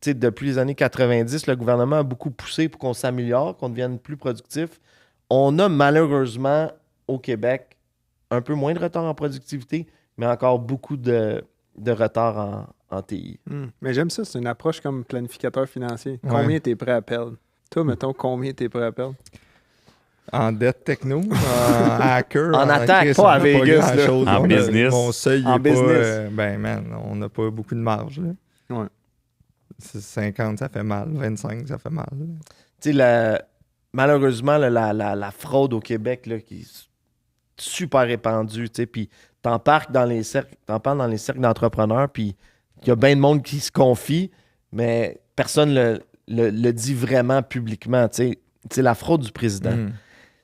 depuis les années 90, le gouvernement a beaucoup poussé pour qu'on s'améliore, qu'on devienne plus productif. On a malheureusement, au Québec, un peu moins de retard en productivité, mais encore beaucoup de retard en TI. Mais j'aime ça, c'est une approche comme planificateur financier. Combien t'es prêt à perdre? Toi, mettons, combien t'es prêt à perdre? En dette techno, en hacker, en attaque, Chris, pas à Vegas, grand-chose. En business. Mon seuil, En il est business. pas... on n'a pas beaucoup de marge. Là. Ouais. 50, ça fait mal. 25, ça fait mal. Tu sais, malheureusement, la fraude au Québec, là, qui est super répandue, tu sais, puis t'en parles dans les cercles d'entrepreneurs, puis il y a bien de monde qui se confie, mais personne le dit vraiment publiquement, tu sais, la fraude du président.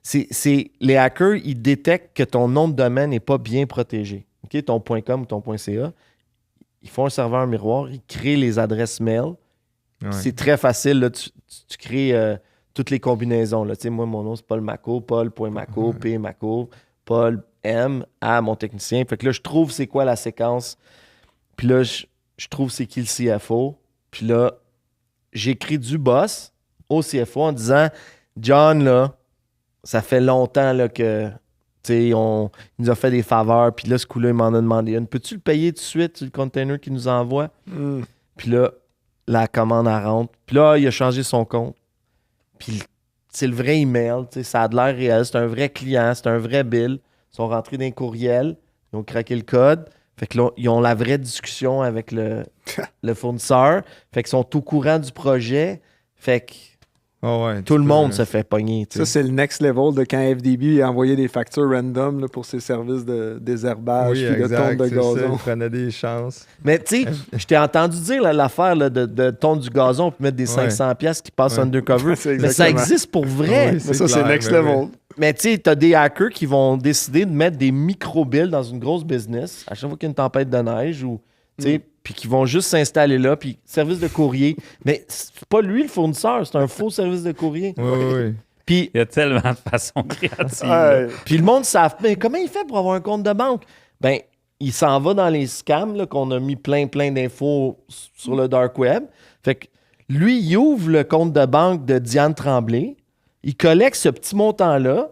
C'est les hackers, ils détectent que ton nom de domaine n'est pas bien protégé. OK, ton .com ou ton .ca, ils font un serveur miroir, ils créent les adresses mail. Ouais. C'est très facile, là, tu crées toutes les combinaisons. Là. Tu sais, moi, mon nom, c'est Paul Maco, Paul.Maco, P. Maco, Paul M, A, mon technicien. Fait que là, je trouve c'est quoi la séquence. Puis là, je trouve c'est qui le CFO. Puis là, j'écris du boss au CFO en disant « John, là, ça fait longtemps là, que... » il nous a fait des faveurs, puis là, ce coup-là, il m'en a demandé une. Peux-tu le payer tout de suite, le container qu'il nous envoie? Puis là, la commande, elle rentre. Puis là, il a changé son compte. Puis c'est le vrai email, ça a de l'air réel. C'est un vrai client, c'est un vrai bill. Ils sont rentrés dans un courriel, ils ont craqué le code. Fait que là, ils ont la vraie discussion avec le fournisseur. Fait qu'ils sont au courant du projet. Fait que tout le monde se fait pogner. Ça, c'est le next level de quand FDB a envoyé des factures random là, pour ses services de désherbage et de tonte de gazon. Ça, il prenait des chances. Mais tu sais, je t'ai entendu dire l'affaire là, de tonte du gazon pour mettre des 500$ qui passent undercover. Mais ça existe pour vrai. Oui, mais ça, c'est next level. Mais tu sais, t'as des hackers qui vont décider de mettre des micro-bills dans une grosse business à chaque fois qu'il y a une tempête de neige ou, tu sais, puis qui vont juste s'installer là, puis service de courrier. Mais c'est pas lui le fournisseur, c'est un faux service de courrier. Oui. Puis il y a tellement de façons créatives. Puis le monde ne savent mais comment il fait pour avoir un compte de banque? Ben, il s'en va dans les scams, là, qu'on a mis plein d'infos sur le dark web. Fait que lui, il ouvre le compte de banque de Diane Tremblay. Il collecte ce petit montant-là,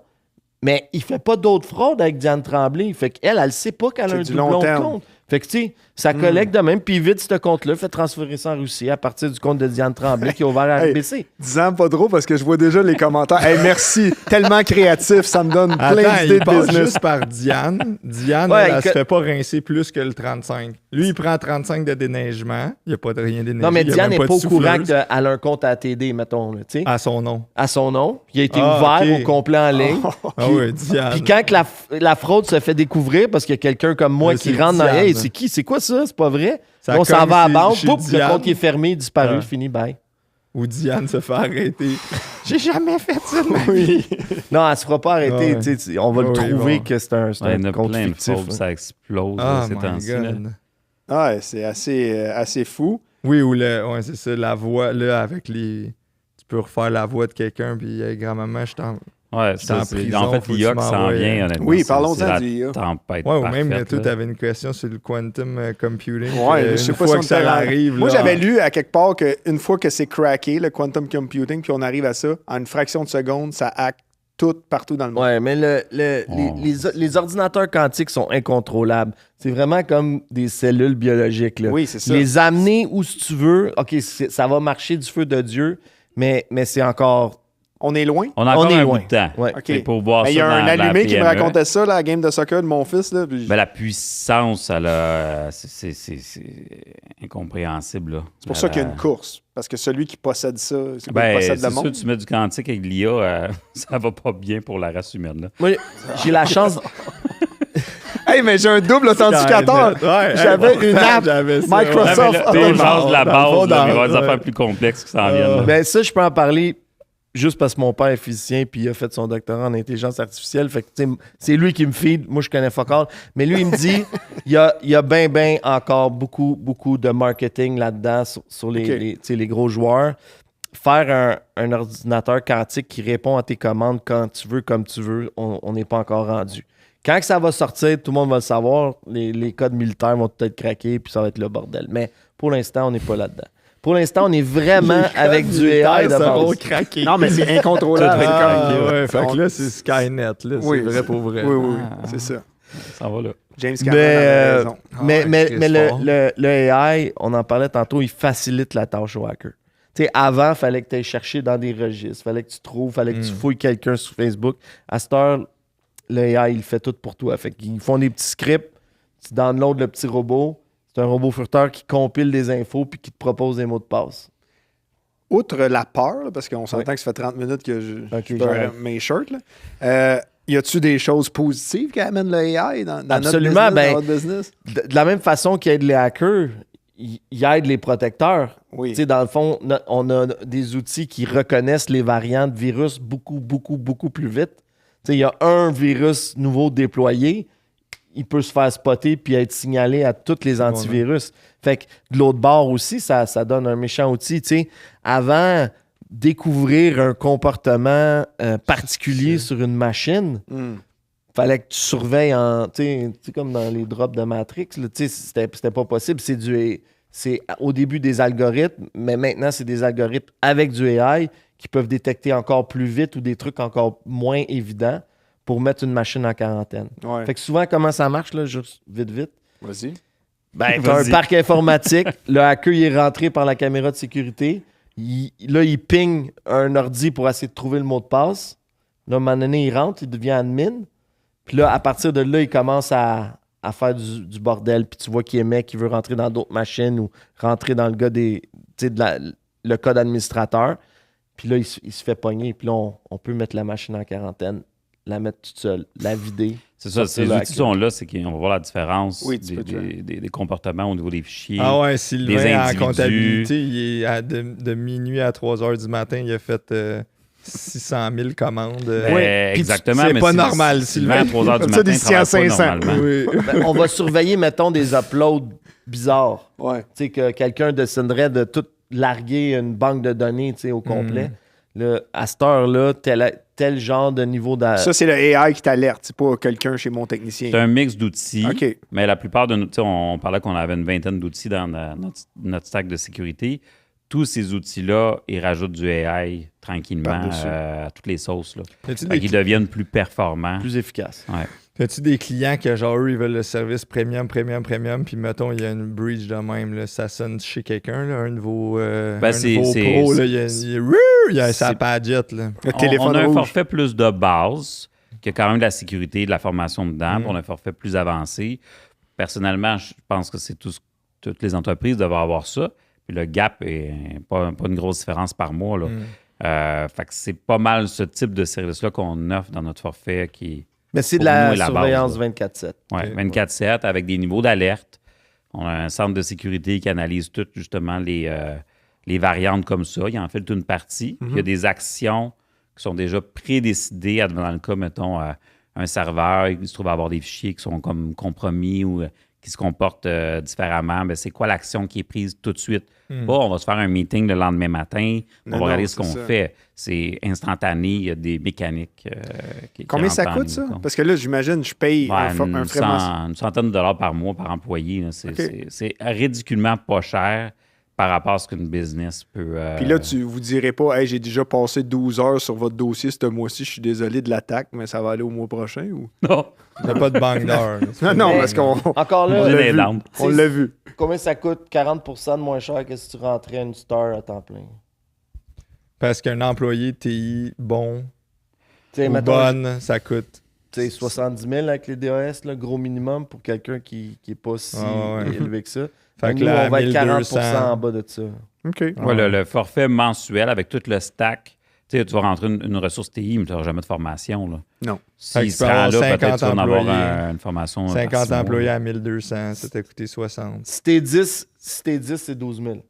mais il fait pas d'autres fraudes avec Diane Tremblay. Fait qu'elle, elle sait pas qu'elle a un doublon de compte. Fait que, tu sais, ça collecte de même, puis vite, ce compte-là, fait transférer ça en Russie à partir du compte de Diane Tremblay qui est ouvert à RBC. Disons pas trop parce que je vois déjà les commentaires. Hey, merci, tellement créatif, ça me donne plein d'idées de business. Juste par Diane. Diane, elle se fait pas rincer plus que le 35. Lui, il prend 35 de déneigement. Il n'y a pas de rien d'énergie. Non, mais Diane n'est pas au courant qu'elle a un compte à TD, mettons. Là, à son nom. À son nom. Il a été ouvert au complet en ligne. Ah oui, Diane. Puis quand la fraude se fait découvrir parce qu'il y a quelqu'un comme moi qui rentre dans... Hey, c'est qui? C'est quoi ça? C'est pas vrai? On s'en va à la banque, le compte qui est fermé, il disparu, fini, bye. Ou Diane se fait arrêter. J'ai jamais fait ça de ma vie. Non, elle se fera pas arrêter. On va le trouver que c'est un compte fictif. Ça explose ces temps-ci. C'est assez fou. Oui, ou c'est ça, la voix, là, avec les... Tu peux refaire la voix de quelqu'un, puis grand-maman, je t'en... Ouais, en fait, l'IA qui s'en vient, honnêtement. Oui, parlons-en du IA. Tempête ou même, toi, tu avais une question sur le quantum computing. Ouais, je sais pas si ça arrive. Moi, j'avais lu à quelque part qu'une fois que c'est craqué, le quantum computing, puis on arrive à ça, en une fraction de seconde, ça hack tout partout dans le monde. Ouais, mais les ordinateurs quantiques sont incontrôlables. C'est vraiment comme des cellules biologiques. Là. Oui, c'est ça. Les amener où tu veux, OK, ça va marcher du feu de Dieu, mais c'est encore... On est loin? On a encore un bout de temps. Ouais. Okay. Pour voir il y a un allumé qui me racontait ça, la game de soccer de mon fils. Là, puis... la puissance, c'est incompréhensible. Là. C'est pour ça qu'il y a une course. Parce que celui qui possède ça, c'est possède le monde. Sûr, tu mets du quantique avec l'IA, ça va pas bien pour la race humaine. Là. Moi, j'ai la chance... Hey, mais j'ai un double authentificateur. Ouais, J'avais une app j'avais ça, Microsoft. Des choses de la Dans le fond, base, là, mais il va y avoir des ouais. affaires plus complexes qui s'en viennent. là. Ben ça, je peux en parler juste parce que mon père est physicien puis il a fait son doctorat en intelligence artificielle. Fait que, tu sais, c'est lui qui me feed. Moi, je connais fuck all. Mais lui, il me dit, il y a ben encore beaucoup de marketing là-dedans sur tu sais, les gros joueurs. Faire un ordinateur quantique qui répond à tes commandes quand tu veux, comme tu veux, on n'est pas encore rendu. Quand que ça va sortir, tout le monde va le savoir. Les codes militaires vont peut-être craquer puis ça va être le bordel. Mais pour l'instant, on n'est pas là-dedans. Pour l'instant, on est vraiment avec du AI de ça va base. craquer. Non, mais c'est incontrôlable. Ouais, fait que là, c'est Skynet. Là, c'est Oui, vrai pour vrai. Oui, c'est ça. Ça va là. James Cameron avait raison. Mais Chris Paul. le AI, on en parlait tantôt, il facilite la tâche au hacker. Tu sais, avant, il fallait que tu ailles chercher dans des registres, fallait que tu trouves, fallait que tu fouilles quelqu'un sur Facebook. À cette heure, le AI, il fait tout pour toi. Fait qu'ils font des petits scripts, tu downloads le petit robot. C'est un robot furteur qui compile des infos puis qui te propose des mots de passe. Outre la peur, là, parce qu'on s'entend que ça fait 30 minutes que je perds mes shirts, là, y a-tu des choses positives qui amènent le AI dans Absolument, notre business? De la même façon qu'il aide les hackers, il aide les protecteurs. Oui. Tu sais, dans le fond, on a des outils qui reconnaissent les variants de virus beaucoup plus vite. Tu sais, il y a un virus nouveau déployé, il peut se faire spotter puis être signalé à tous les antivirus. Fait que de l'autre bord aussi, ça donne un méchant outil. Tu sais, avant, découvrir un comportement particulier sur une machine, fallait que tu surveilles tu sais, comme dans les drops de Matrix, là, tu sais, c'était pas possible. C'est au début des algorithmes, mais maintenant, c'est des algorithmes avec du AI qui peuvent détecter encore plus vite ou des trucs encore moins évidents pour mettre une machine en quarantaine. Ouais. Fait que souvent, comment ça marche, là, juste vite? Vas-y. Ben, t'as un parc informatique, le hacker, il est rentré par la caméra de sécurité, il ping un ordi pour essayer de trouver le mot de passe. Là, à un moment donné, il rentre, il devient admin. Puis là, à partir de là, il commence à faire du bordel. Puis tu vois qu'il émet, qu'il veut rentrer dans d'autres machines ou rentrer dans le gars le code administrateur. Puis là, il se fait pogner. Puis là, on peut mettre la machine en quarantaine, la mettre toute seule, la vider. C'est ça, ces outils sont là, c'est qu'on va voir la différence des comportements au niveau des fichiers. Ah ouais, Sylvain, en individus. comptabilité, il est de minuit à 3 h du matin, il a fait 600 000 commandes. Oui, exactement. C'est mais pas normal, Sylvain, à 3 h du Ça, matin, des il travaille 500. pas normalement. Oui. Ben, on va surveiller, mettons, des uploads bizarres. Ouais. Tu sais, que quelqu'un déciderait de tout larguer une banque de données, tu sais, au complet. Là, à cette heure-là, tel genre de niveau Ça, c'est le AI qui t'alerte, c'est pas quelqu'un chez mon technicien. C'est un mix d'outils, OK. mais la plupart de nous, on parlait qu'on avait une vingtaine d'outils dans notre stack de sécurité. Tous ces outils-là, ils rajoutent du AI tranquillement à toutes les sauces. Là. Fait qu'ils deviennent plus performants. plus efficace. Ouais. As-tu des clients que, genre, eux, ils veulent le service premium, puis mettons, il y a une breach de même, là, ça sonne chez quelqu'un, là, un nouveau pro, là, il y a sa Padgett, là. Le téléphone on a un rouge. forfait plus de base, qui a quand même de la sécurité et de la formation dedans, puis on a un forfait plus avancé. Personnellement, je pense que c'est toutes les entreprises doivent avoir ça. Puis le gap est pas une grosse différence par mois. Là. Fait que c'est pas mal ce type de service-là qu'on offre dans notre forfait qui Mais c'est de pour la nous, est la surveillance base, 24/7. ouais, 24/7 avec des niveaux d'alerte. On a un centre de sécurité qui analyse toutes justement les variantes comme ça. Il en fait une partie. Il y a des actions qui sont déjà prédécidées dans le cas, mettons, un serveur, il se trouve avoir des fichiers qui sont comme compromis ou qui se comportent différemment. Ben, c'est quoi l'action qui est prise tout de suite? Pas, on va se faire un meeting le lendemain matin, on va regarder ce qu'on fait. C'est instantané, il y a des mécaniques qui Combien ça rentrent en coûte, ça? ligne de compte. Parce que là, j'imagine, je paye un frais mensuel. Une centaine de dollars par mois par employé. Là. C'est ridiculement pas cher par rapport à ce qu'une business peut... Puis là, tu vous direz pas, hey, j'ai déjà passé 12 heures sur votre dossier ce mois-ci, je suis désolé de l'attaque, mais ça va aller au mois prochain ou? Non. Il n'y a pas de banque d'heure. Non, parce qu'on Encore On là, est vu. down. on l'a vu. combien ça coûte? 40% de moins cher que si tu rentrais une star à temps plein. Parce qu'un employé TI bon Tu sais, ou mettons, bonne, ça coûte. tu sais, 70 000 avec les DAS, là, gros minimum pour quelqu'un qui n'est pas si élevé que ça. Fait Nous, que là, on va être 1200. 40% en bas de ça. OK. Ouais, le forfait mensuel avec tout le stack Tu sais, tu vas rentrer une ressource TI, mais tu n'auras jamais de formation. Là. Non. Fait que S'il tu se peux rend avoir là, peut-être 50 tu vas en avoir employés. une formation. 50 par 6 mois. employés à 1200, ça t'a coûté 60. Si t'es 10, c'est 12 000. OK.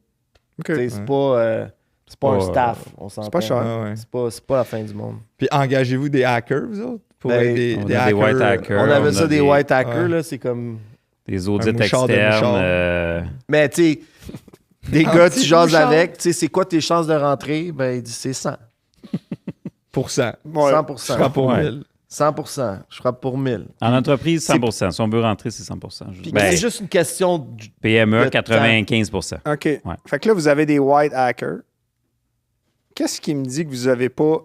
T'sais, c'est pas un staff, on s'entend. C'est pas cher. Ah ouais. C'est pas la fin du monde. Puis engagez-vous des hackers, vous autres? Pour Ben, être on des a des white hackers. On avait on a ça des des- white hackers, Ouais. là, c'est comme... Des audits mouchard de externes. mouchard. Mais tu sais, des Un gars, petit tu jases mouchard. avec, tu sais, c'est quoi tes chances de rentrer? Ben, il dit c'est 100. pour 100. Ouais. 100%. Je frappe pour Ouais. 1000. 100%. Je frappe pour 1000. En entreprise, 100%. Si on veut rentrer, c'est 100%. Puis Ben, c'est juste une question du... PME, le 95%. OK. Fait que là, vous avez des white hackers. Qu'est-ce qui me dit que vous n'avez pas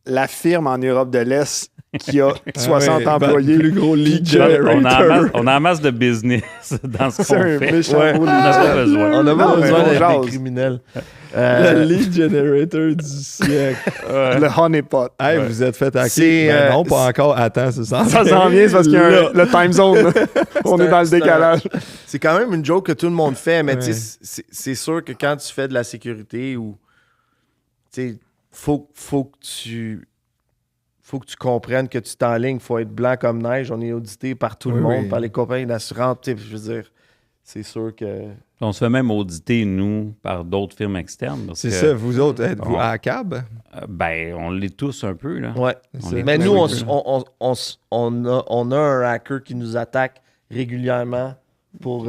la firme en Europe de l'Est qui a 60 Ah ouais, employés? Plus gros lead Qui- generator. On a en masse de business dans ce C'est qu'on un fait. méchant Ouais. beau On n'a pas leader. besoin. On n'a Non, pas mais besoin on d'être jase. des criminels. Le lead generator du siècle. Le honeypot. Hey, vous êtes fait hacker. C'est, Ben non, c'est- pas encore. Attends, ça s'en Ça s'en vient, c'est parce qu'il y a Là. le time zone. là. On est dans le c'est un- décalage. C'est quand même une joke que tout le monde fait, mais Ouais. tu sais, c'est sûr que quand tu fais de la sécurité ou... Tu sais, faut que tu comprennes que tu t'enlignes, faut être blanc comme neige. On est audité par tout le Oui, monde, oui. par les compagnies d'assurance. Tu sais, je veux dire, c'est sûr que... On se fait même auditer, nous, par d'autres firmes externes. parce C'est que, ça, vous autres, êtes-vous Ouais. hackable? Ben, on l'est tous un peu, là. Ouais. C'est On ça. est- Mais Ben nous, oui. on a un hacker qui nous attaque régulièrement pour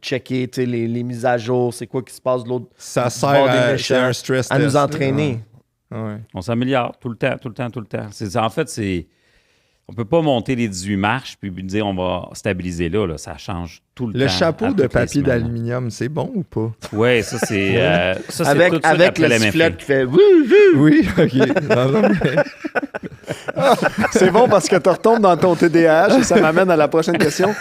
checker tu sais, les mises à jour, c'est quoi qui se passe de l'autre, Ça bord sert des à, méchants, c'est un stress à test, nous là. entraîner. Ouais. On s'améliore tout le temps. En fait, c'est... On peut pas monter les 18 marches puis dire on va stabiliser là. Ça change tout le temps. Le chapeau à de toutes les papier semaines. d'aluminium, c'est bon ou pas? Oui, ça, c'est... ça, c'est Avec, tout de suite avec après le l'MFA. sifflet qui fait... Oui, OK. Non, non, mais- C'est bon parce que tu retombes dans ton TDAH et ça m'amène à la prochaine question.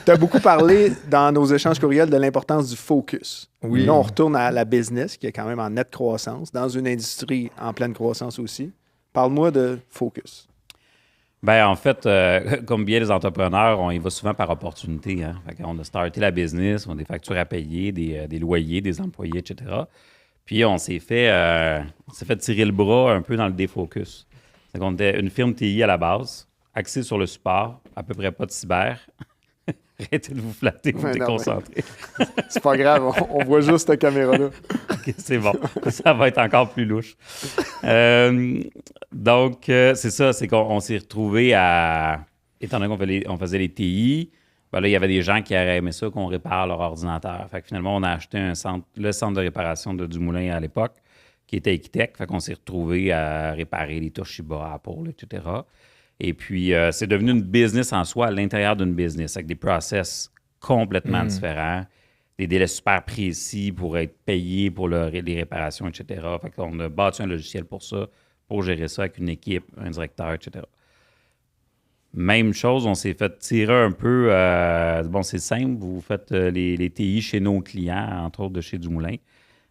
Tu as beaucoup parlé dans nos échanges courriels de l'importance du focus. Oui. Là, on retourne à la business qui est quand même en nette croissance, dans une industrie en pleine croissance aussi. Parle-moi de focus. Ben, en fait, comme bien les entrepreneurs, on y va souvent par opportunité. Hein? Fait qu'on a starté la business, on a des factures à payer, des loyers, des employés, etc. Puis on s'est fait tirer le bras un peu dans le défocus. C'est qu'on était une firme TI à la base, axée sur le support, à peu près pas de cyber. Arrêtez de vous flatter, vous Ouais, non, déconcentrer. C'est pas grave, on voit juste cette caméra-là. OK, c'est bon. Ça va être encore plus louche. Donc, c'est ça, c'est qu'on s'est retrouvés à... Étant donné qu'on faisait les TI, ben là, il y avait des gens qui auraient aimé ça qu'on répare leur ordinateur. Fait que finalement, on a acheté le centre de réparation de Dumoulin à l'époque, qui était Equitech. Fait qu'on s'est retrouvés à réparer les Toshiba, Apple, etc. Et puis, c'est devenu une business en soi à l'intérieur d'une business, avec des process complètement différents, des délais super précis pour être payé pour les réparations, etc. Fait qu'on a bâti un logiciel pour ça, pour gérer ça avec une équipe, un directeur, etc. Même chose, on s'est fait tirer un peu. Bon, c'est simple, vous faites les TI chez nos clients, entre autres de chez Dumoulin.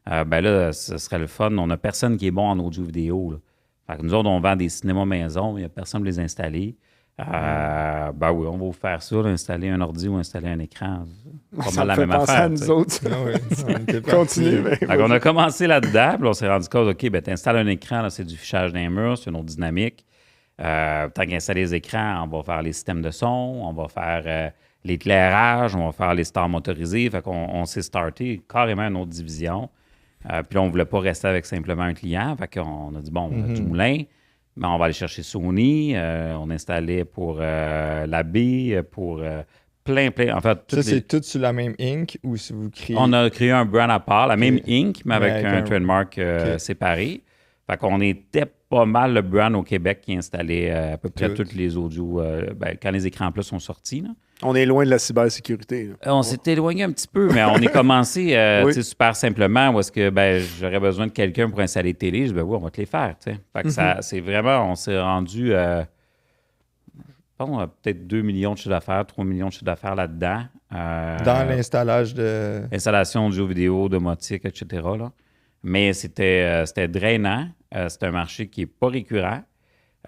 Ben là, ce serait le fun. On n'a personne qui est bon en audio-vidéo. Là. Fait que nous autres, on vend des cinémas maison, il n'y a personne pour les installer. Ben oui, on va vous faire ça, là, installer un ordi ou installer un écran. C'est pas Ça mal me la fait même penser affaire. à tu nous sais. autres. Ah oui, on était partis. Continue. ben, Fait qu'on a commencé là-dedans, puis on s'est rendu compte, OK, ben t'installes un écran, là, c'est du fichage d'un mur, c'est une autre dynamique. Tant qu'installer les écrans, on va faire les systèmes de son, on va faire l'éclairage, on va faire les stars motorisés. Fait qu'on s'est starté carrément une autre division. Puis là, on ne voulait pas rester avec simplement un client. Fait qu'on a dit, bon, on a du moulin, mais on va aller chercher Sony. On installait pour l'AB, pour plein. En fait, Ça, c'est tout sur la même ink ou si vous criez. on a créé un brand à part, la même Inc., mais avec avec un un- trademark séparé. Fait qu'on était pas mal le brand au Québec qui installait à peu près Tout. toutes les audios quand les écrans plats sont sortis. Là. On est loin de la cybersécurité. là. On s'est éloigné un petit peu, mais on est commencé Oui. tu sais, super simplement où est-ce que j'aurais besoin de quelqu'un pour installer télé. Je dis, ben oui, on va te les faire. Tu sais. Fait que ça, c'est vraiment, on s'est rendu, peut-être 2 millions de chiffre d'affaires, 3 millions de chiffre d'affaires là-dedans. Dans l'installage de. Installation audio, vidéo, domotique, etc. Là. Mais c'était drainant. C'est un marché qui n'est pas récurrent.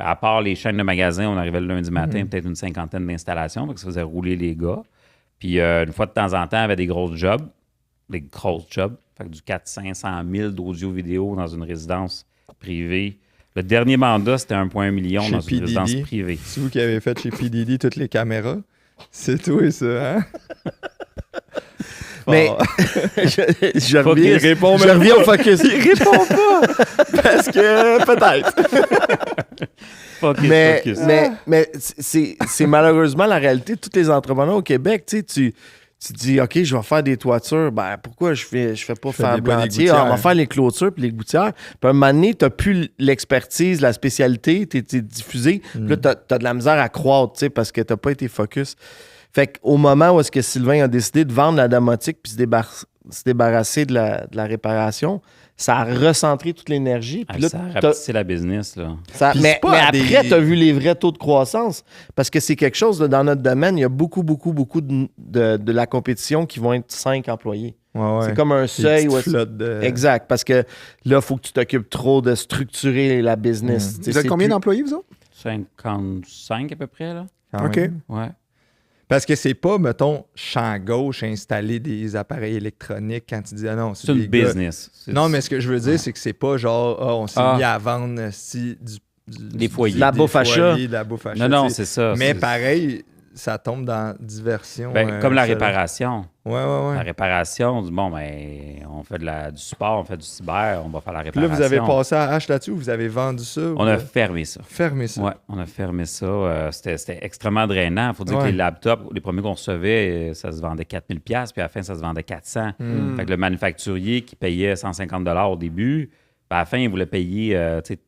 À part les chaînes de magasins, on arrivait le lundi matin, peut-être une cinquantaine d'installations, donc ça faisait rouler les gars. Puis une fois de temps en temps, il y avait des grosses jobs. Des grosses jobs. Fait que du 400-500 000 d'audio-vidéo dans une résidence privée Le dernier mandat, c'était 1,1 million Chez dans une résidence PDD. privée. C'est vous qui avez fait chez PDD toutes les caméras. C'est toi, ça, hein? Mais Bon. je Faut reviens, qu'il réponde je même reviens pas. au focus. Il répond pas. Parce que peut-être. Mais c'est malheureusement la réalité de tous les entrepreneurs au Québec. Tu dis, OK, je vais faire des toitures. Ben, pourquoi je fais pas fais faire des- pas des blantier? Ah, on va gouttières. faire les clôtures puis les gouttières. Puis à un moment donné, tu n'as plus l'expertise, la spécialité, tu es diffusé. Puis là, tu as de la misère à croître, tu sais, parce que tu n'as pas été focus. Fait qu'au moment où est-ce que Sylvain a décidé de vendre la domotique puis se débarrasser de la réparation, ça a recentré toute l'énergie. Puis là, Ça a t'as- rapetissé la business, là. Puis mais c'est pas à après, des- tu as vu les vrais taux de croissance. Parce que c'est quelque chose, là, dans notre domaine, il y a beaucoup de la compétition qui vont être 5 employés. Ouais. C'est comme un Des seuil. petites où est-ce- flottes de... Exact. Parce que là, il faut que tu t'occupes trop de structurer la business. Tu sais, Vous êtes c'est combien plus- d'employés, vous autres? 55 à peu près, là. quand OK. même. Ouais. Parce que c'est pas, mettons, champ gauche, installer des appareils électroniques quand tu dis, ah non, C'est une des gars- business. Non, mais ce que je veux dire, c'est que c'est pas genre, on s'est Ah. mis à vendre Des foyers. La bouffe à chat. de la bouffe à chat. Non, tu sais. c'est ça. Mais c'est- pareil, ça tombe dans diversion. comme la ça- réparation. Ouais. La réparation, on dit, bon, ben, on fait du support, on fait du cyber, on va faire la Puis là, réparation. vous avez passé à H là-dessus, vous avez vendu ça? On a fermé ça. fermé ça. Oui, on a fermé ça. C'était extrêmement drainant. Il faut dire Ouais. que les laptops, les premiers qu'on recevait, ça se vendait 4 000 puis à la fin, ça se vendait 400. Fait que le manufacturier qui payait 150 au début, ben, à la fin, il voulait payer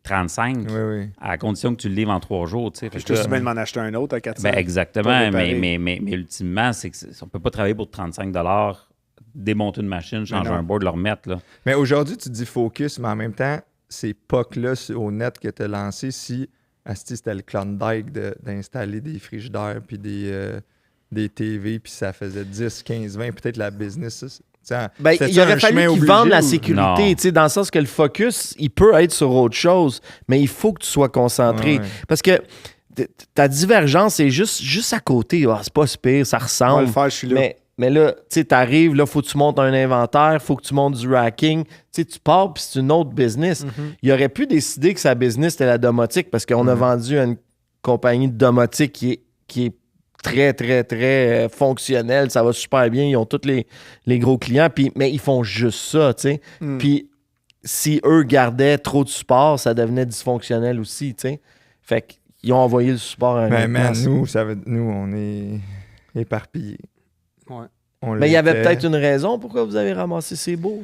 35 Oui. à condition que tu le livres en 3 jours. tu sais. Fait Je que te là, suis bien de m'en acheter un autre à 400. ben, Pas exactement, réparé. mais ultimement, c'est qu'on ne peut pas travailler pour 35 démonter une machine, changer non. un board, le remettre. Là. Mais aujourd'hui, tu dis focus, mais en même temps, c'est pas que là, au net que tu as lancé, si asti, c'était le Klondike d'installer des frigidaires puis des TV, puis ça faisait 10, 15, 20, peut-être la business. Ben, il aurait fallu qu'ils vendent la sécurité, Non. tu sais, dans le sens que le focus, il peut être sur autre chose, mais il faut que tu sois concentré. Ouais. Parce que ta divergence est juste à côté. Ah, c'est pas si pire, ça On va ressemble. le faire, je suis là. Mais là, tu sais, t'arrives, là, faut que tu montes un inventaire, faut que tu montes du racking. Tu sais, tu pars, puis c'est une autre business. Il aurait pu décider que sa business, c'était la domotique, parce qu'on a vendu à une compagnie de domotique qui est très, très, très fonctionnelle. Ça va super bien. Ils ont tous les gros clients, mais ils font juste ça, tu sais. Puis si eux gardaient trop de support, ça devenait dysfonctionnel aussi, tu sais. Fait qu'ils ont envoyé le support à un Ben, autre man, place. nous, on est éparpillés. Ouais. On Mais il y avait l'était. peut-être une raison pourquoi vous avez ramassé ces beaux.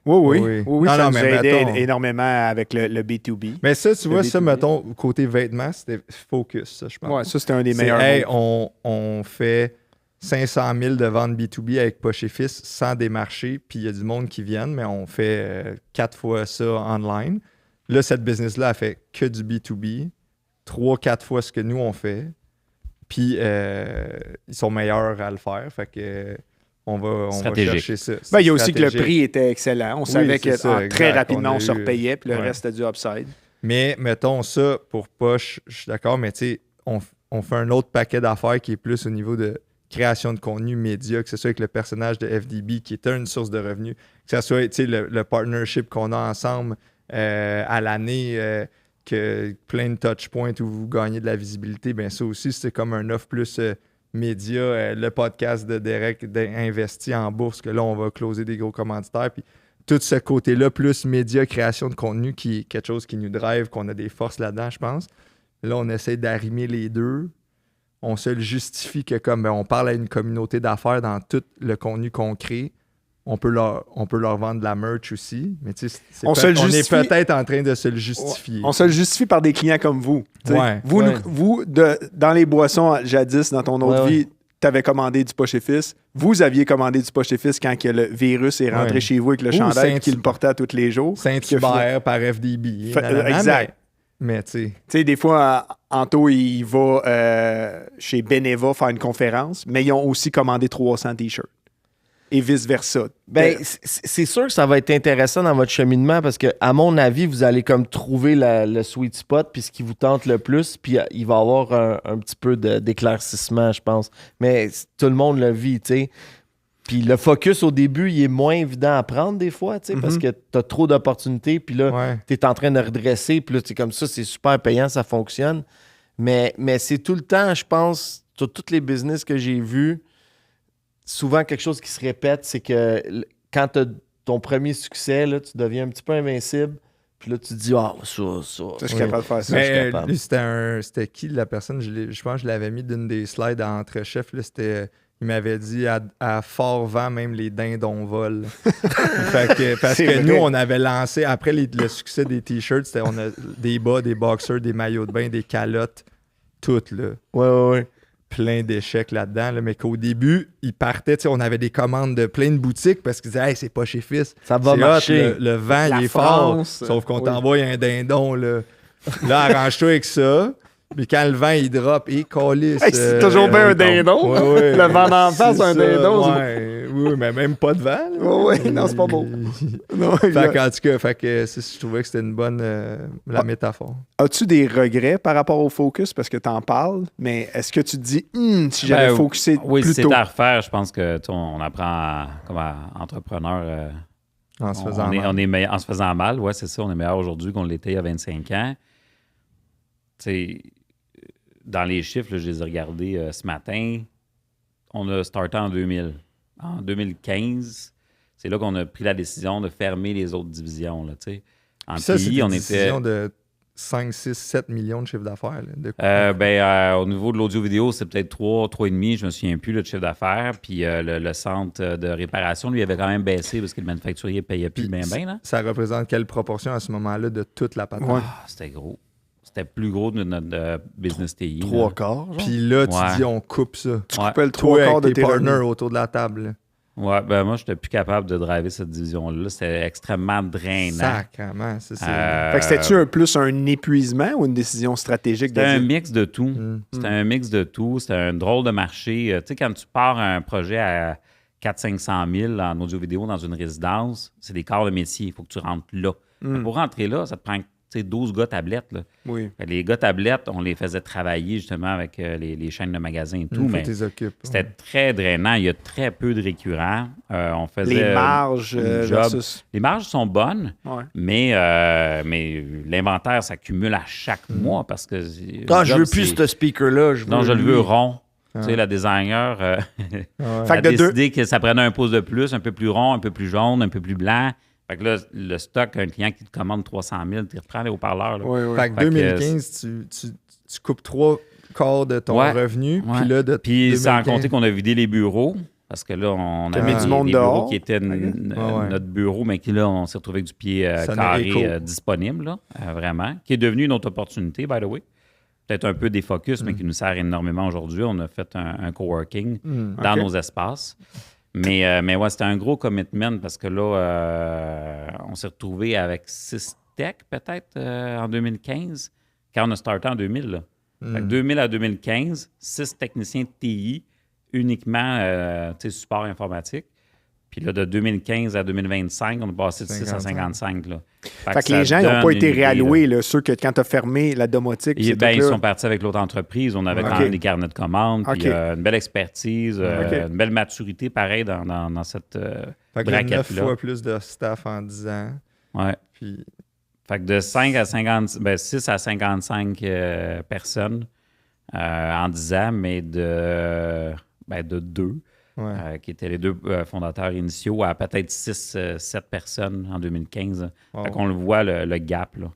Oui. Oui. Oui, Non, ça non, nous a mais aidé mettons- énormément avec le B2B. Mais ça, tu vois, Le ça, B2B. mettons, côté vêtements, c'était focus, ça, je pense. Ouais, ça, c'était un des C'est, meilleurs. hey, moves. on fait 500 000 de ventes B2B avec Poche et Fils sans démarcher, puis il y a du monde qui viennent, mais on fait 4 fois ça online. Là, cette business-là, elle fait que du B2B, 3-4 fois ce que nous, on fait. Puis, ils sont meilleurs à le faire, fait que on va Stratégique. chercher ça. Ben, il y a aussi que le stratégique. prix était excellent. On savait c'est que ça, très exact. rapidement, On a on se eu- repayait, puis le ouais. reste, c'était du upside. Mais mettons ça pour Poche, je suis d'accord, mais tu sais, on fait un autre paquet d'affaires qui est plus au niveau de création de contenu média, que ce soit avec le personnage de FDB qui est une source de revenus, que ce soit tu sais, le partnership qu'on a ensemble à l'année, que plein de touchpoints où vous gagnez de la visibilité, bien ça aussi, c'est comme un offre plus média, le podcast de Derek investi en bourse, que là, on va closer des gros commanditaires, puis tout ce côté-là, plus média, création de contenu, qui est quelque chose qui nous drive, qu'on a des forces là-dedans, je pense. Là, on essaie d'arrimer les deux. On se le justifie que comme on parle à une communauté d'affaires dans tout le contenu qu'on crée, on peut leur vendre de la merch aussi. Mais tu sais, On se le on est justifie. peut-être en train de se le justifier. On se le justifie par des clients comme vous. Tu sais. Ouais. Vous, Ouais. vous dans les boissons, jadis, dans ton autre Ouais, vie, tu avais commandé du Poche et Fils. Vous aviez commandé du Poche et Fils quand que le virus est rentré Ouais. chez vous avec le Ou chandail Saint- qu'il le portait à tous les jours. Saint-Hubert par FDB. Fait- nanana, exact. Mais tu sais, Tu sais, des fois, Anto, il va chez Beneva faire une conférence, mais ils ont aussi commandé 300 T-shirts. Et vice-versa. Ben, c'est sûr que ça va être intéressant dans votre cheminement parce que, à mon avis, vous allez comme trouver le sweet spot puis ce qui vous tente le plus, puis il va y avoir un petit peu d'éclaircissement, je pense. Mais tout le monde le vit, tu sais. Puis le focus au début, il est moins évident à prendre des fois, tu sais, parce que tu as trop d'opportunités, puis là, tu es en train de redresser, puis là, c'est comme ça, c'est super payant, ça fonctionne. Mais c'est tout le temps, je pense, sur tous les business que j'ai vus, souvent quelque chose qui se répète, c'est que quand tu as ton premier succès, là, tu deviens un petit peu invincible. Puis là, tu te dis, ça. Je suis capable de faire ça. Mais lui, c'était qui la personne? Je pense que je l'avais mis d'une des slides entre chefs. Il m'avait dit à fort vent, même les dindons volent. Parce que nous, on avait lancé, après le succès des t-shirts, on a des bas, des boxers, des maillots de bain, des calottes, toutes, là. Ouais. Plein d'échecs là-dedans, là, mais qu'au début, ils partaient, on avait des commandes de plein de boutiques parce qu'ils disaient « Hey, c'est pas chez Fils. Ça va marcher. Le vent, il est fort. Sauf qu'on t'envoie un dindon, là. Là, arrange-toi avec ça. » Puis quand le vent, il drop, et calisse. Hey, c'est toujours bien un dindon. Ouais, le vent d'en face, un dindon. Oui, mais même pas de vent. Oui, non, c'est pas beau. En tout cas, je trouvais que c'était une bonne la métaphore. As-tu des regrets par rapport au focus? Parce que tu en parles, mais est-ce que tu te dis, si j'avais focusé plus tôt? Oui, si c'est à refaire, je pense que on apprend comme entrepreneur. En se faisant mal. On est meilleur, en se faisant mal, ouais, c'est ça. On est meilleur aujourd'hui qu'on l'était il y a 25 ans. Tu sais, dans les chiffres, là, je les ai regardés ce matin. On a starté en 2000. En 2015, c'est là qu'on a pris la décision de fermer les autres divisions. Là, en ça, TI, c'est une on décision était... de 5, 6, 7 millions de chiffre d'affaires. Au niveau de l'audio-vidéo, c'est peut-être 3,5, je me souviens plus, le chiffre d'affaires. Puis le centre de réparation, lui, avait quand même baissé parce que le manufacturier ne payait plus bien. Ça représente quelle proportion à ce moment-là de toute la patente? C'était gros. C'était plus gros de notre business TI. 3/4. Puis là, tu dis, on coupe ça. Tu coupais le 3/4 de tes partners autour de la table. Ouais, moi, je n'étais plus capable de driver cette division-là. C'était extrêmement drainant. Sacrément, c'est ça. Fait que c'était-tu plus un épuisement ou une décision stratégique? C'était un mix de tout. C'était un mix de tout. C'était un drôle de marché. Tu sais, quand tu pars un projet à 400-500 000 en audio-vidéo dans une résidence, c'est des corps de métier. Il faut que tu rentres là. Pour rentrer là, ça te prend 12 gars tablettes. Là. Oui. Les gars tablettes, on les faisait travailler justement avec les chaînes de magasins et tout, mais c'était très drainant. Il y a très peu de récurrents. On faisait les marges versus... Les marges sont bonnes, mais l'inventaire s'accumule à chaque mois parce que... je veux plus ce speaker-là. Je le veux rond. Tu sais, la designer a décidé que ça prenait un pouce de plus, un peu plus rond, un peu plus jaune, un peu plus blanc. Fait que là, le stock, un client qui te commande 300 000, tu reprends les haut-parleurs. Fait que 2015, tu coupes 3/4 de ton revenu. Puis là, puis sans compter qu'on a vidé les bureaux. Parce que là, on avait du monde des dehors. bureaux qui étaient notre bureau, mais qui là, on s'est retrouvé avec du pied carré disponible, là, vraiment. Qui est devenu une autre opportunité, by the way. Peut-être un peu des focus, mais qui nous sert énormément aujourd'hui. On a fait un coworking dans nos espaces. Mais ouais, c'était un gros commitment parce que là, on s'est retrouvé avec 6 techs peut-être en 2015, quand on a starté en 2000. Là. Fait que 2000 à 2015, 6 techniciens de TI, uniquement support informatique. Puis là, de 2015 à 2025, on est passé de 6 à 55. Là. Fait que les gens n'ont pas été réalloués, là, ceux que quand tu as fermé la domotique. Ils sont partis avec l'autre entreprise. On avait quand même des carnets de commandes, puis une belle expertise, une belle maturité, pareil, dans cette braquette-là. 9 fois plus de staff en 10 ans. Ouais. Puis... Fait que de 6 à 55 personnes en 10 ans, mais de 2. Qui étaient les 2 fondateurs initiaux, à peut-être 6-7 personnes en 2015. Fait qu'on le voit, le gap. Là.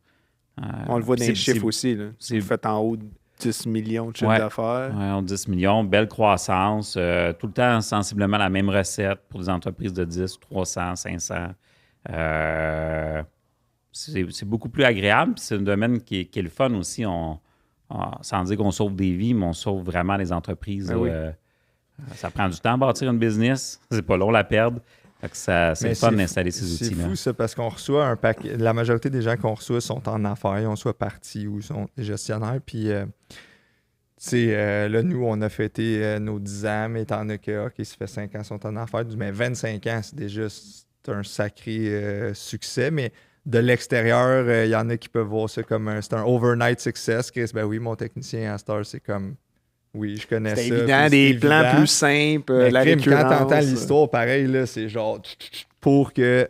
On le voit dans les chiffres aussi. Là. C'est fait en haut de 10 millions de chiffres d'affaires. Oui, 10 millions, belle croissance. Tout le temps, sensiblement la même recette pour des entreprises de 10, 300, 500. C'est beaucoup plus agréable. C'est un domaine qui est le fun aussi. Sans dire qu'on sauve des vies, mais on sauve vraiment les entreprises. Ça prend du temps à bâtir une business. C'est pas long à perdre. C'est le fun d'installer ces outils-là. C'est fou, ça, parce qu'on reçoit un paquet. La majorité des gens qu'on reçoit sont en affaires, ils ont soit partis ou sont gestionnaires. Puis, là, nous, on a fêté nos 10 ans, mais t'en as que, OK, ça fait 5 ans qu'ils sont en affaires. Mais 25 ans, c'est déjà un sacré succès. Mais de l'extérieur, il y en a qui peuvent voir ça comme c'est un overnight success. Ben oui, mon technicien à Star, c'est comme Oui, je connais ça. C'est évident, des plans plus simples, Mais la crime, récurrence. quand t'entends l'histoire, pareil, là, c'est genre pour que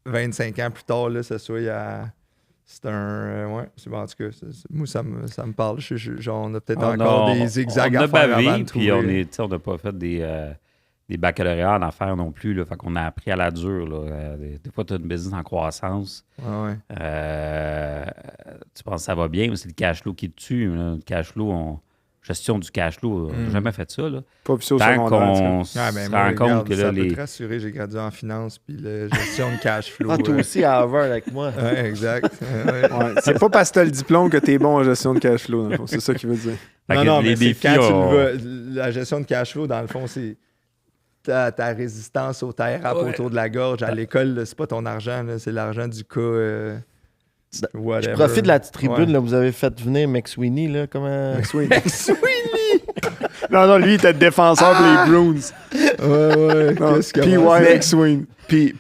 25 ans plus tard, là, ça soit à... C'est un... ouais, c'est bon, en tout cas, moi, ça me parle. Genre, on a peut-être encore des zigzags à faire avant de puis trouver. on n'a pas fait des baccalauréats en affaires non plus. Là, fait qu'on a appris à la dure. Là. Des fois, tu as une business en croissance. Ouais. Tu penses que ça va bien, mais c'est le cash flow qui te tue. Là. Le cash flow, gestion du cash flow, on n'a jamais fait ça. Là. Pas vu ça au Tant secondaire. qu'on tu sais. se rend compte que là, ça peut te rassurer, j'ai gradué en finance puis la gestion de cash flow. Ah, toi aussi à Harvard avec moi. Ouais, exact. Ouais. Ouais, c'est pas parce que t'as le diplôme que t'es bon en gestion de cash flow. dans le fond. C'est ça qu'il veut dire. Fait Non, que non, les mais c'est défis, quand tu on- le veux, la gestion de cash flow, dans le fond, c'est ta résistance au tie rap autour de la gorge. À l'école, là, c'est pas ton argent, là, c'est l'argent du cas. Je profite de la petite tribune, là, vous avez fait venir McSweeney, là, comment... Non, lui, il était défenseur pour les Bruins. Ouais, Non, qu'est-ce que P.Y. McSween.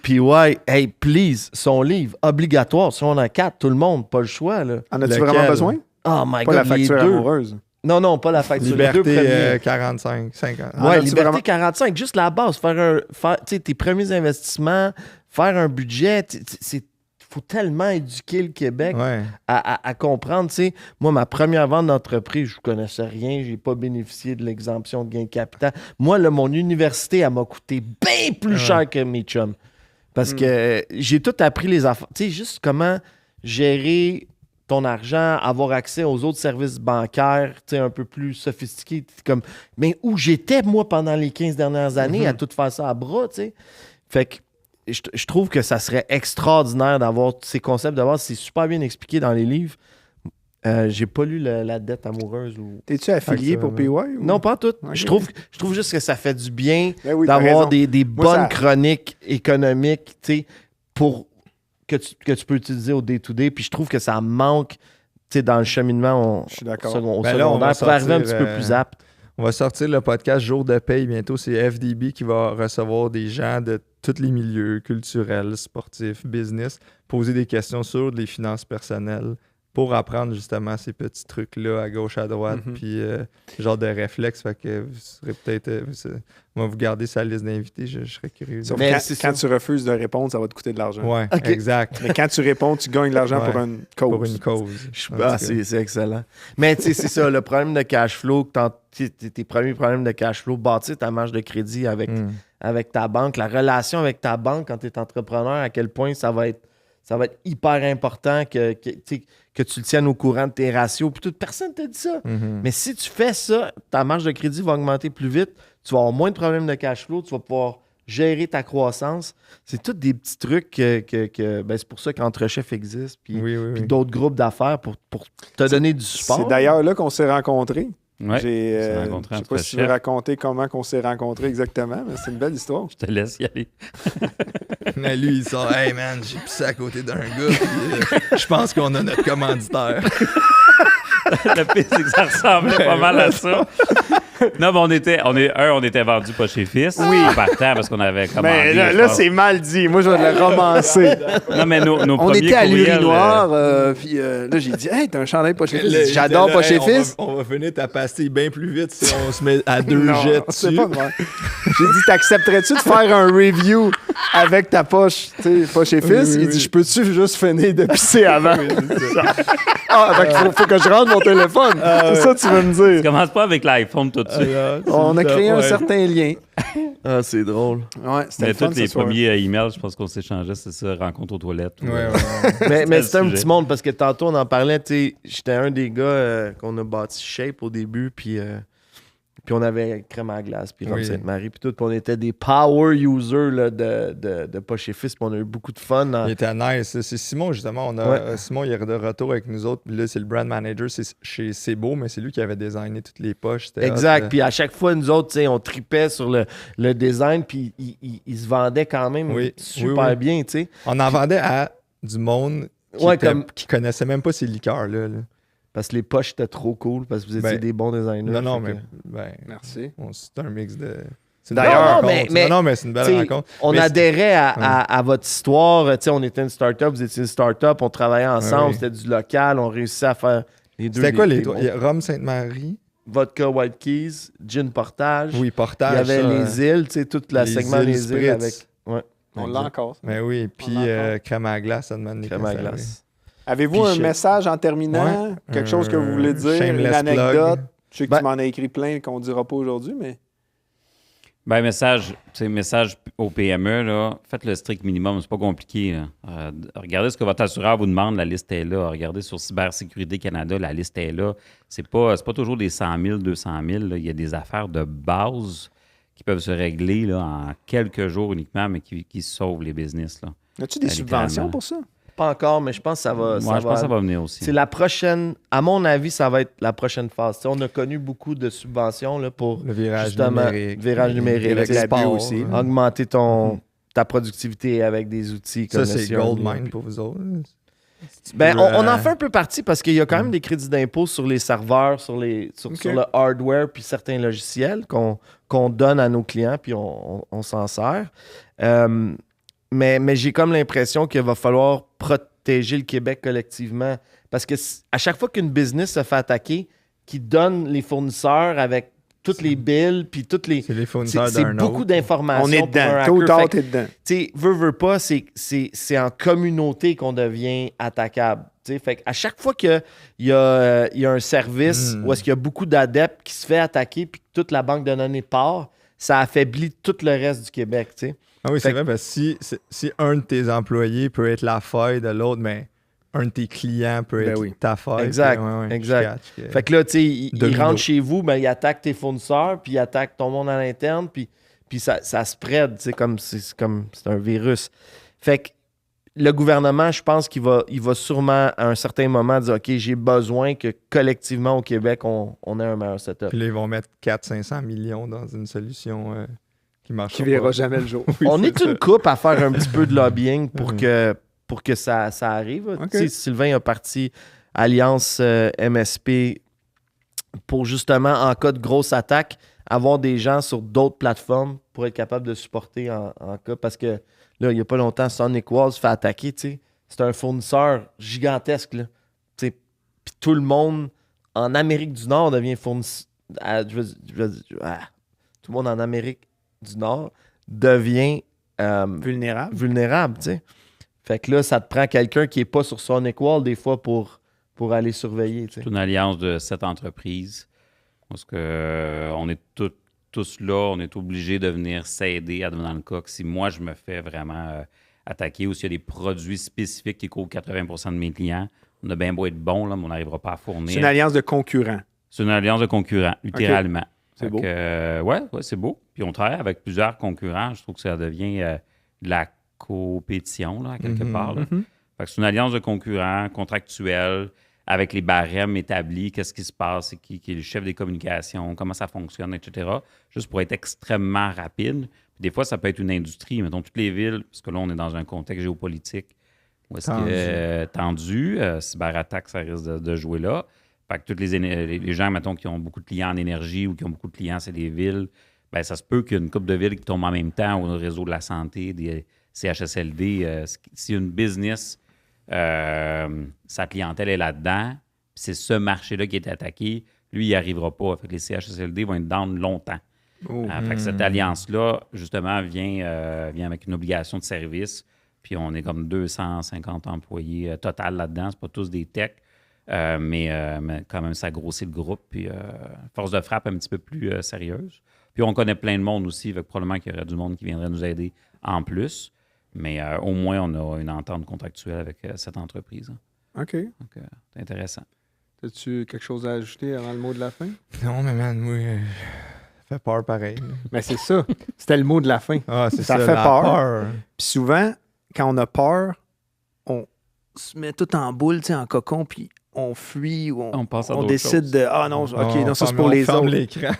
Puis ouais, hey, please, son livre, obligatoire, si on a 4, tout le monde, pas le choix, là. En as-tu Lequel? vraiment besoin? Oh my Pas la God, les facture deux. amoureuse. Non, pas la facture, les deux Liberté premiers. 45, 50. En Ouais, as-tu Liberté vraiment- 45, juste la base, faire tu sais, tes premiers investissements, faire un budget, c'est faut tellement éduquer le Québec Ouais. à comprendre, tu sais. Moi, ma première vente d'entreprise, je connaissais rien, j'ai pas bénéficié de l'exemption de gain de capital. Moi, là, mon université, elle m'a coûté bien plus cher que mes chums. Parce que j'ai tout appris les affaires. Tu sais, juste comment gérer ton argent, avoir accès aux autres services bancaires, tu sais, un peu plus sophistiqués. Comme... Mais où j'étais, moi, pendant les 15 dernières années, à tout faire ça à bras, tu sais. Fait que je trouve que ça serait extraordinaire d'avoir ces concepts de base. C'est super bien expliqué dans les livres. J'ai pas lu la dette amoureuse. Ou... T'es-tu affilié pour PY? Ou... Non, pas tout. Ok. Je trouve juste que ça fait du bien Ben oui, t'as d'avoir raison. des Moi, bonnes ça- chroniques économiques, tu sais, pour que tu peux utiliser au day-to-day. Puis je trouve que ça manque, tu sais, dans le cheminement Je suis d'accord. au Ben là, on va secondaire pour arriver un petit sortir, peu plus apte. On va sortir le podcast Jour de paye bientôt. C'est FDB qui va recevoir des gens de tous les milieux, culturels, sportifs, business, poser des questions sur les finances personnelles pour apprendre justement ces petits trucs-là à gauche, à droite, puis genre de réflexe. Fait que vous serez peut-être... moi, vous gardez sa liste d'invités, je serais curieux. Sauf Mais quand, c'est quand ça. tu refuses de répondre, ça va te coûter de l'argent. Ouais, Ok. exact. Mais quand tu réponds, tu gagnes de l'argent Ouais. pour une cause. Pour une cause. En tout cas. C'est excellent. Mais tu sais, c'est ça, le problème de cash flow, tes premiers problèmes de cash flow, bâtir ta marge de crédit avec ta banque, la relation avec ta banque quand tu es entrepreneur, à quel point ça va être hyper important que tu le tiennes au courant de tes ratios. Puis toute personne t'a dit ça. Mais si tu fais ça, ta marge de crédit va augmenter plus vite, tu vas avoir moins de problèmes de cash flow, tu vas pouvoir gérer ta croissance. C'est tous des petits trucs que ben, c'est pour ça qu'Entrechef existe, puis Oui. d'autres groupes d'affaires pour te donner du support. C'est d'ailleurs là qu'on s'est rencontrés. Ouais, J'ai, on s'est je rencontrés sais entre pas si tu veux chefs. raconter comment qu'on s'est rencontrés exactement, mais c'est une belle histoire. Je te laisse y aller. Mais lui, il sort, hey man, j'ai pissé à côté d'un gars, puis je pense qu'on a notre commanditaire. Le pire, c'est que ça ressemblait pas mal à ça. Non, mais on était vendu pas chez Fils. Oui. En partant, parce qu'on avait commandé. Mais je là, pense. c'est mal dit. Moi, je vais le romancer. Non, mais nos On premiers était à courriels, l'urinoir, puis là, j'ai dit, hey, t'as un chandail pas chez Là, Fils. J'adore pas chez Fils. On va finir ta pastille bien plus vite si on se met à deux Non, jets c'est dessus. pas vrai. J'ai dit, t'accepterais-tu de faire un review avec ta poche, tu sais, pas chez Fils? oui, Il oui. dit, je peux-tu juste finir de pisser avant? Fait qu'il faut que je rentre mon téléphone. C'est ça que tu veux me Tu dire. commences pas avec l'iPhone tout de suite. On a créé un certain lien. Ah, c'est drôle. Ouais, c'était Mais le fun tous les ce soir. premiers emails, je pense qu'on s'échangeait, c'est ça, rencontre aux toilettes. Ouais. Mais le c'était un sujet. petit monde parce que tantôt on en parlait, tu sais, j'étais un des gars qu'on a bâti Shape au début, puis on avait Crème à glace, puis Rome Oui. Sainte-Marie, puis tout, puis on était des power users là, de pas chez Fils, puis on a eu beaucoup de fun. Il était nice. C'est Simon, justement. Simon, il est de retour avec nous autres. Puis là, c'est le brand manager chez C'est Beau, mais c'est lui qui avait designé toutes les poches. C'était Exact, hot, puis à chaque fois, nous autres, tu sais, on tripait sur le design, puis il se vendait quand même Oui, super oui. bien, tu sais. On en vendait à du monde Ouais, qui connaissait même pas ces liqueurs-là. là. Parce que les poches étaient trop cool, parce que vous étiez Ben, des bons designers. Non, fait mais que- ben, Merci. c'est un mix de. C'est une D'ailleurs, belle rencontre. Non, mais c'est une belle T'sais, rencontre. on Mais adhérait à votre histoire. T'sais, on était une start-up, vous étiez une start-up, on travaillait ensemble, oui. c'était du local, on réussissait à faire les deux. C'était quoi des les bons. Il y a Rome Sainte-Marie. vodka White Keys, gin portage. Oui, Il y portage. avait ça, les îles, tu sais, tout le les segment îles des îles avec. Spritz. Ouais. On l'a encore. ça. Ben oui, puis On l'entend. crème à glace, ça demande des Crème à glace. Avez-vous un Pichet. message en terminant? Ouais. Quelque chose que vous voulez dire? Une Shameless anecdote? plug. Je sais que Ben- tu m'en as écrit plein qu'on ne dira pas aujourd'hui, mais... Ben, message aux PME, là, faites le strict minimum, c'est pas compliqué. Là. Regardez ce que votre assureur vous demande, la liste est là. Regardez sur Cybersécurité Canada, la liste est là. C'est pas toujours des 100 000, 200 000. Là. Il y a des affaires de base qui peuvent se régler là, en quelques jours uniquement, mais qui sauvent les business. Là. As-tu des subventions littéralement. pour ça? Pas encore, mais je pense que ça va. Moi, je pense que ça va venir aussi. C'est la prochaine. À mon avis, ça va être la prochaine phase. Tu sais, on a connu beaucoup de subventions là, pour Le virage justement numérique. virage numérique, avec tu sais, la bio sport, aussi. hein. augmenter ta productivité avec des outils comme Ça, le c'est CRM. gold mine pour vous autres. Ben, peux, on en fait un peu partie parce qu'il y a quand même des crédits d'impôt sur les serveurs, sur le hardware puis certains logiciels qu'on donne à nos clients puis on s'en sert. Mais j'ai comme l'impression qu'il va falloir protéger le Québec collectivement parce que à chaque fois qu'une business se fait attaquer, qui donne les fournisseurs avec toutes les bills puis toutes les... C'est les fournisseurs C'est d'un beaucoup autre. d'informations. On est pour un dedans. Tôt ou hacker. tard, Fait que, t'es dedans. tu sais, veut pas, c'est en communauté qu'on devient attaquable. Tu sais, fait à chaque fois qu'il y a un service où est-ce qu'il y a beaucoup d'adeptes qui se fait attaquer puis que toute la banque de données part, ça affaiblit tout le reste du Québec, tu sais. Ah oui, c'est Fait vrai, parce que si un de tes employés peut être la faille de l'autre, mais un de tes clients peut Ben être oui. ta faille. Exact, puis, ouais, exact. je catch que- Fait que là, tu sais, il Domino. rentre chez vous, ben, il attaque tes fournisseurs, puis il attaque ton monde à l'interne, puis ça spread, c'est un virus. Fait que le gouvernement, je pense qu'il va sûrement, à un certain moment, dire « OK, j'ai besoin que collectivement au Québec, on ait un meilleur setup. Puis là, ils vont mettre 400-500 millions dans une solution qui marche Qui verra jamais le jour. Oui, On c'est est ça. une coupe à faire un petit peu de lobbying pour que ça arrive. Ok. Tu sais, Sylvain a parti Alliance MSP pour justement, en cas de grosse attaque, avoir des gens sur d'autres plateformes pour être capable de supporter en cas. Parce que là, il n'y a pas longtemps, Sonic Wall se fait attaquer. Tu sais. C'est un fournisseur gigantesque. Là. Tu sais. Puis tout le monde en Amérique du Nord devient fournisseur. Tout le monde en Amérique du Nord devient Vulnérable. vulnérable, tu sais. Fait que là, ça te prend quelqu'un qui n'est pas sur Sonic Wall des fois pour aller surveiller, tu sais. C'est une alliance de 7 entreprises. Parce que on est tous là, on est obligés de venir s'aider dans le cas que si moi, je me fais vraiment attaquer ou s'il y a des produits spécifiques qui couvrent 80% de mes clients, on a bien beau être bon, là, mais on n'arrivera pas à fournir. C'est une alliance de concurrents. C'est une alliance de concurrents, littéralement. C'est Fait beau. que, ouais, c'est beau. Puis on travaille avec plusieurs concurrents. Je trouve que ça devient de la compétition, là, à quelque part. Là. Fait que c'est une alliance de concurrents contractuels avec les barèmes établis, qu'est-ce qui se passe, qui est le chef des communications, comment ça fonctionne, etc. Juste pour être extrêmement rapide. Puis des fois, ça peut être une industrie. Mettons, toutes les villes, parce que là, on est dans un contexte géopolitique où est-ce que tendu, cyberattaque, ça risque de jouer là. Fait que tous les gens, mettons, qui ont beaucoup de clients en énergie ou qui ont beaucoup de clients, c'est des villes, bien, ça se peut qu'il y ait une couple de villes qui tombent en même temps au réseau de la santé, des CHSLD. Si une business, sa clientèle est là-dedans, puis c'est ce marché-là qui est attaqué, lui, il n'y arrivera pas. Fait que les CHSLD vont être down longtemps. Fait que cette alliance-là, justement, vient avec une obligation de service. Puis on est comme 250 employés total là-dedans. C'est pas tous des techs. Mais quand même, ça grossit le groupe. Puis force de frappe un petit peu plus sérieuse. Puis on connaît plein de monde aussi. Fait que probablement qu'il y aurait du monde qui viendrait nous aider en plus. Mais au moins, on a une entente contractuelle avec cette entreprise. Hein. OK. Donc, c'est intéressant. As-tu quelque chose à ajouter avant le mot de la fin? Non, mais man, moi, ça fait peur pareil. là. Mais c'est ça. C'était le mot de la fin. Ah, c'est Ça ça, fait la peur. Puis souvent, quand on a peur, on se met tout en boule, tu sais, en cocon, puis on fuit ou On passe à on d'autres décide choses. de « Ah non, OK, non, ça c'est pour on les ferme autres. l'écran. »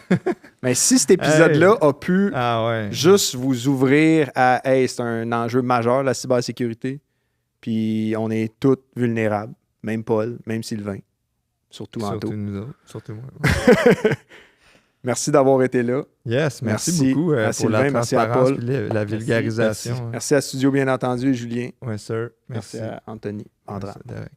Mais si cet épisode-là a pu Ah ouais. juste vous ouvrir à « Hey, c'est un enjeu majeur, la cybersécurité. » Puis on est tous vulnérables. Même Paul, même Sylvain. Surtout Anto. Surtout nous autres. Surtout moi. Merci d'avoir été là. Yes, merci Merci beaucoup à pour Sylvain, la merci à transparence Paul. et la vulgarisation. Merci à Studio Bien Entendu et Julien. Ouais, sir. Merci à Anthony Andran. Merci, Derek.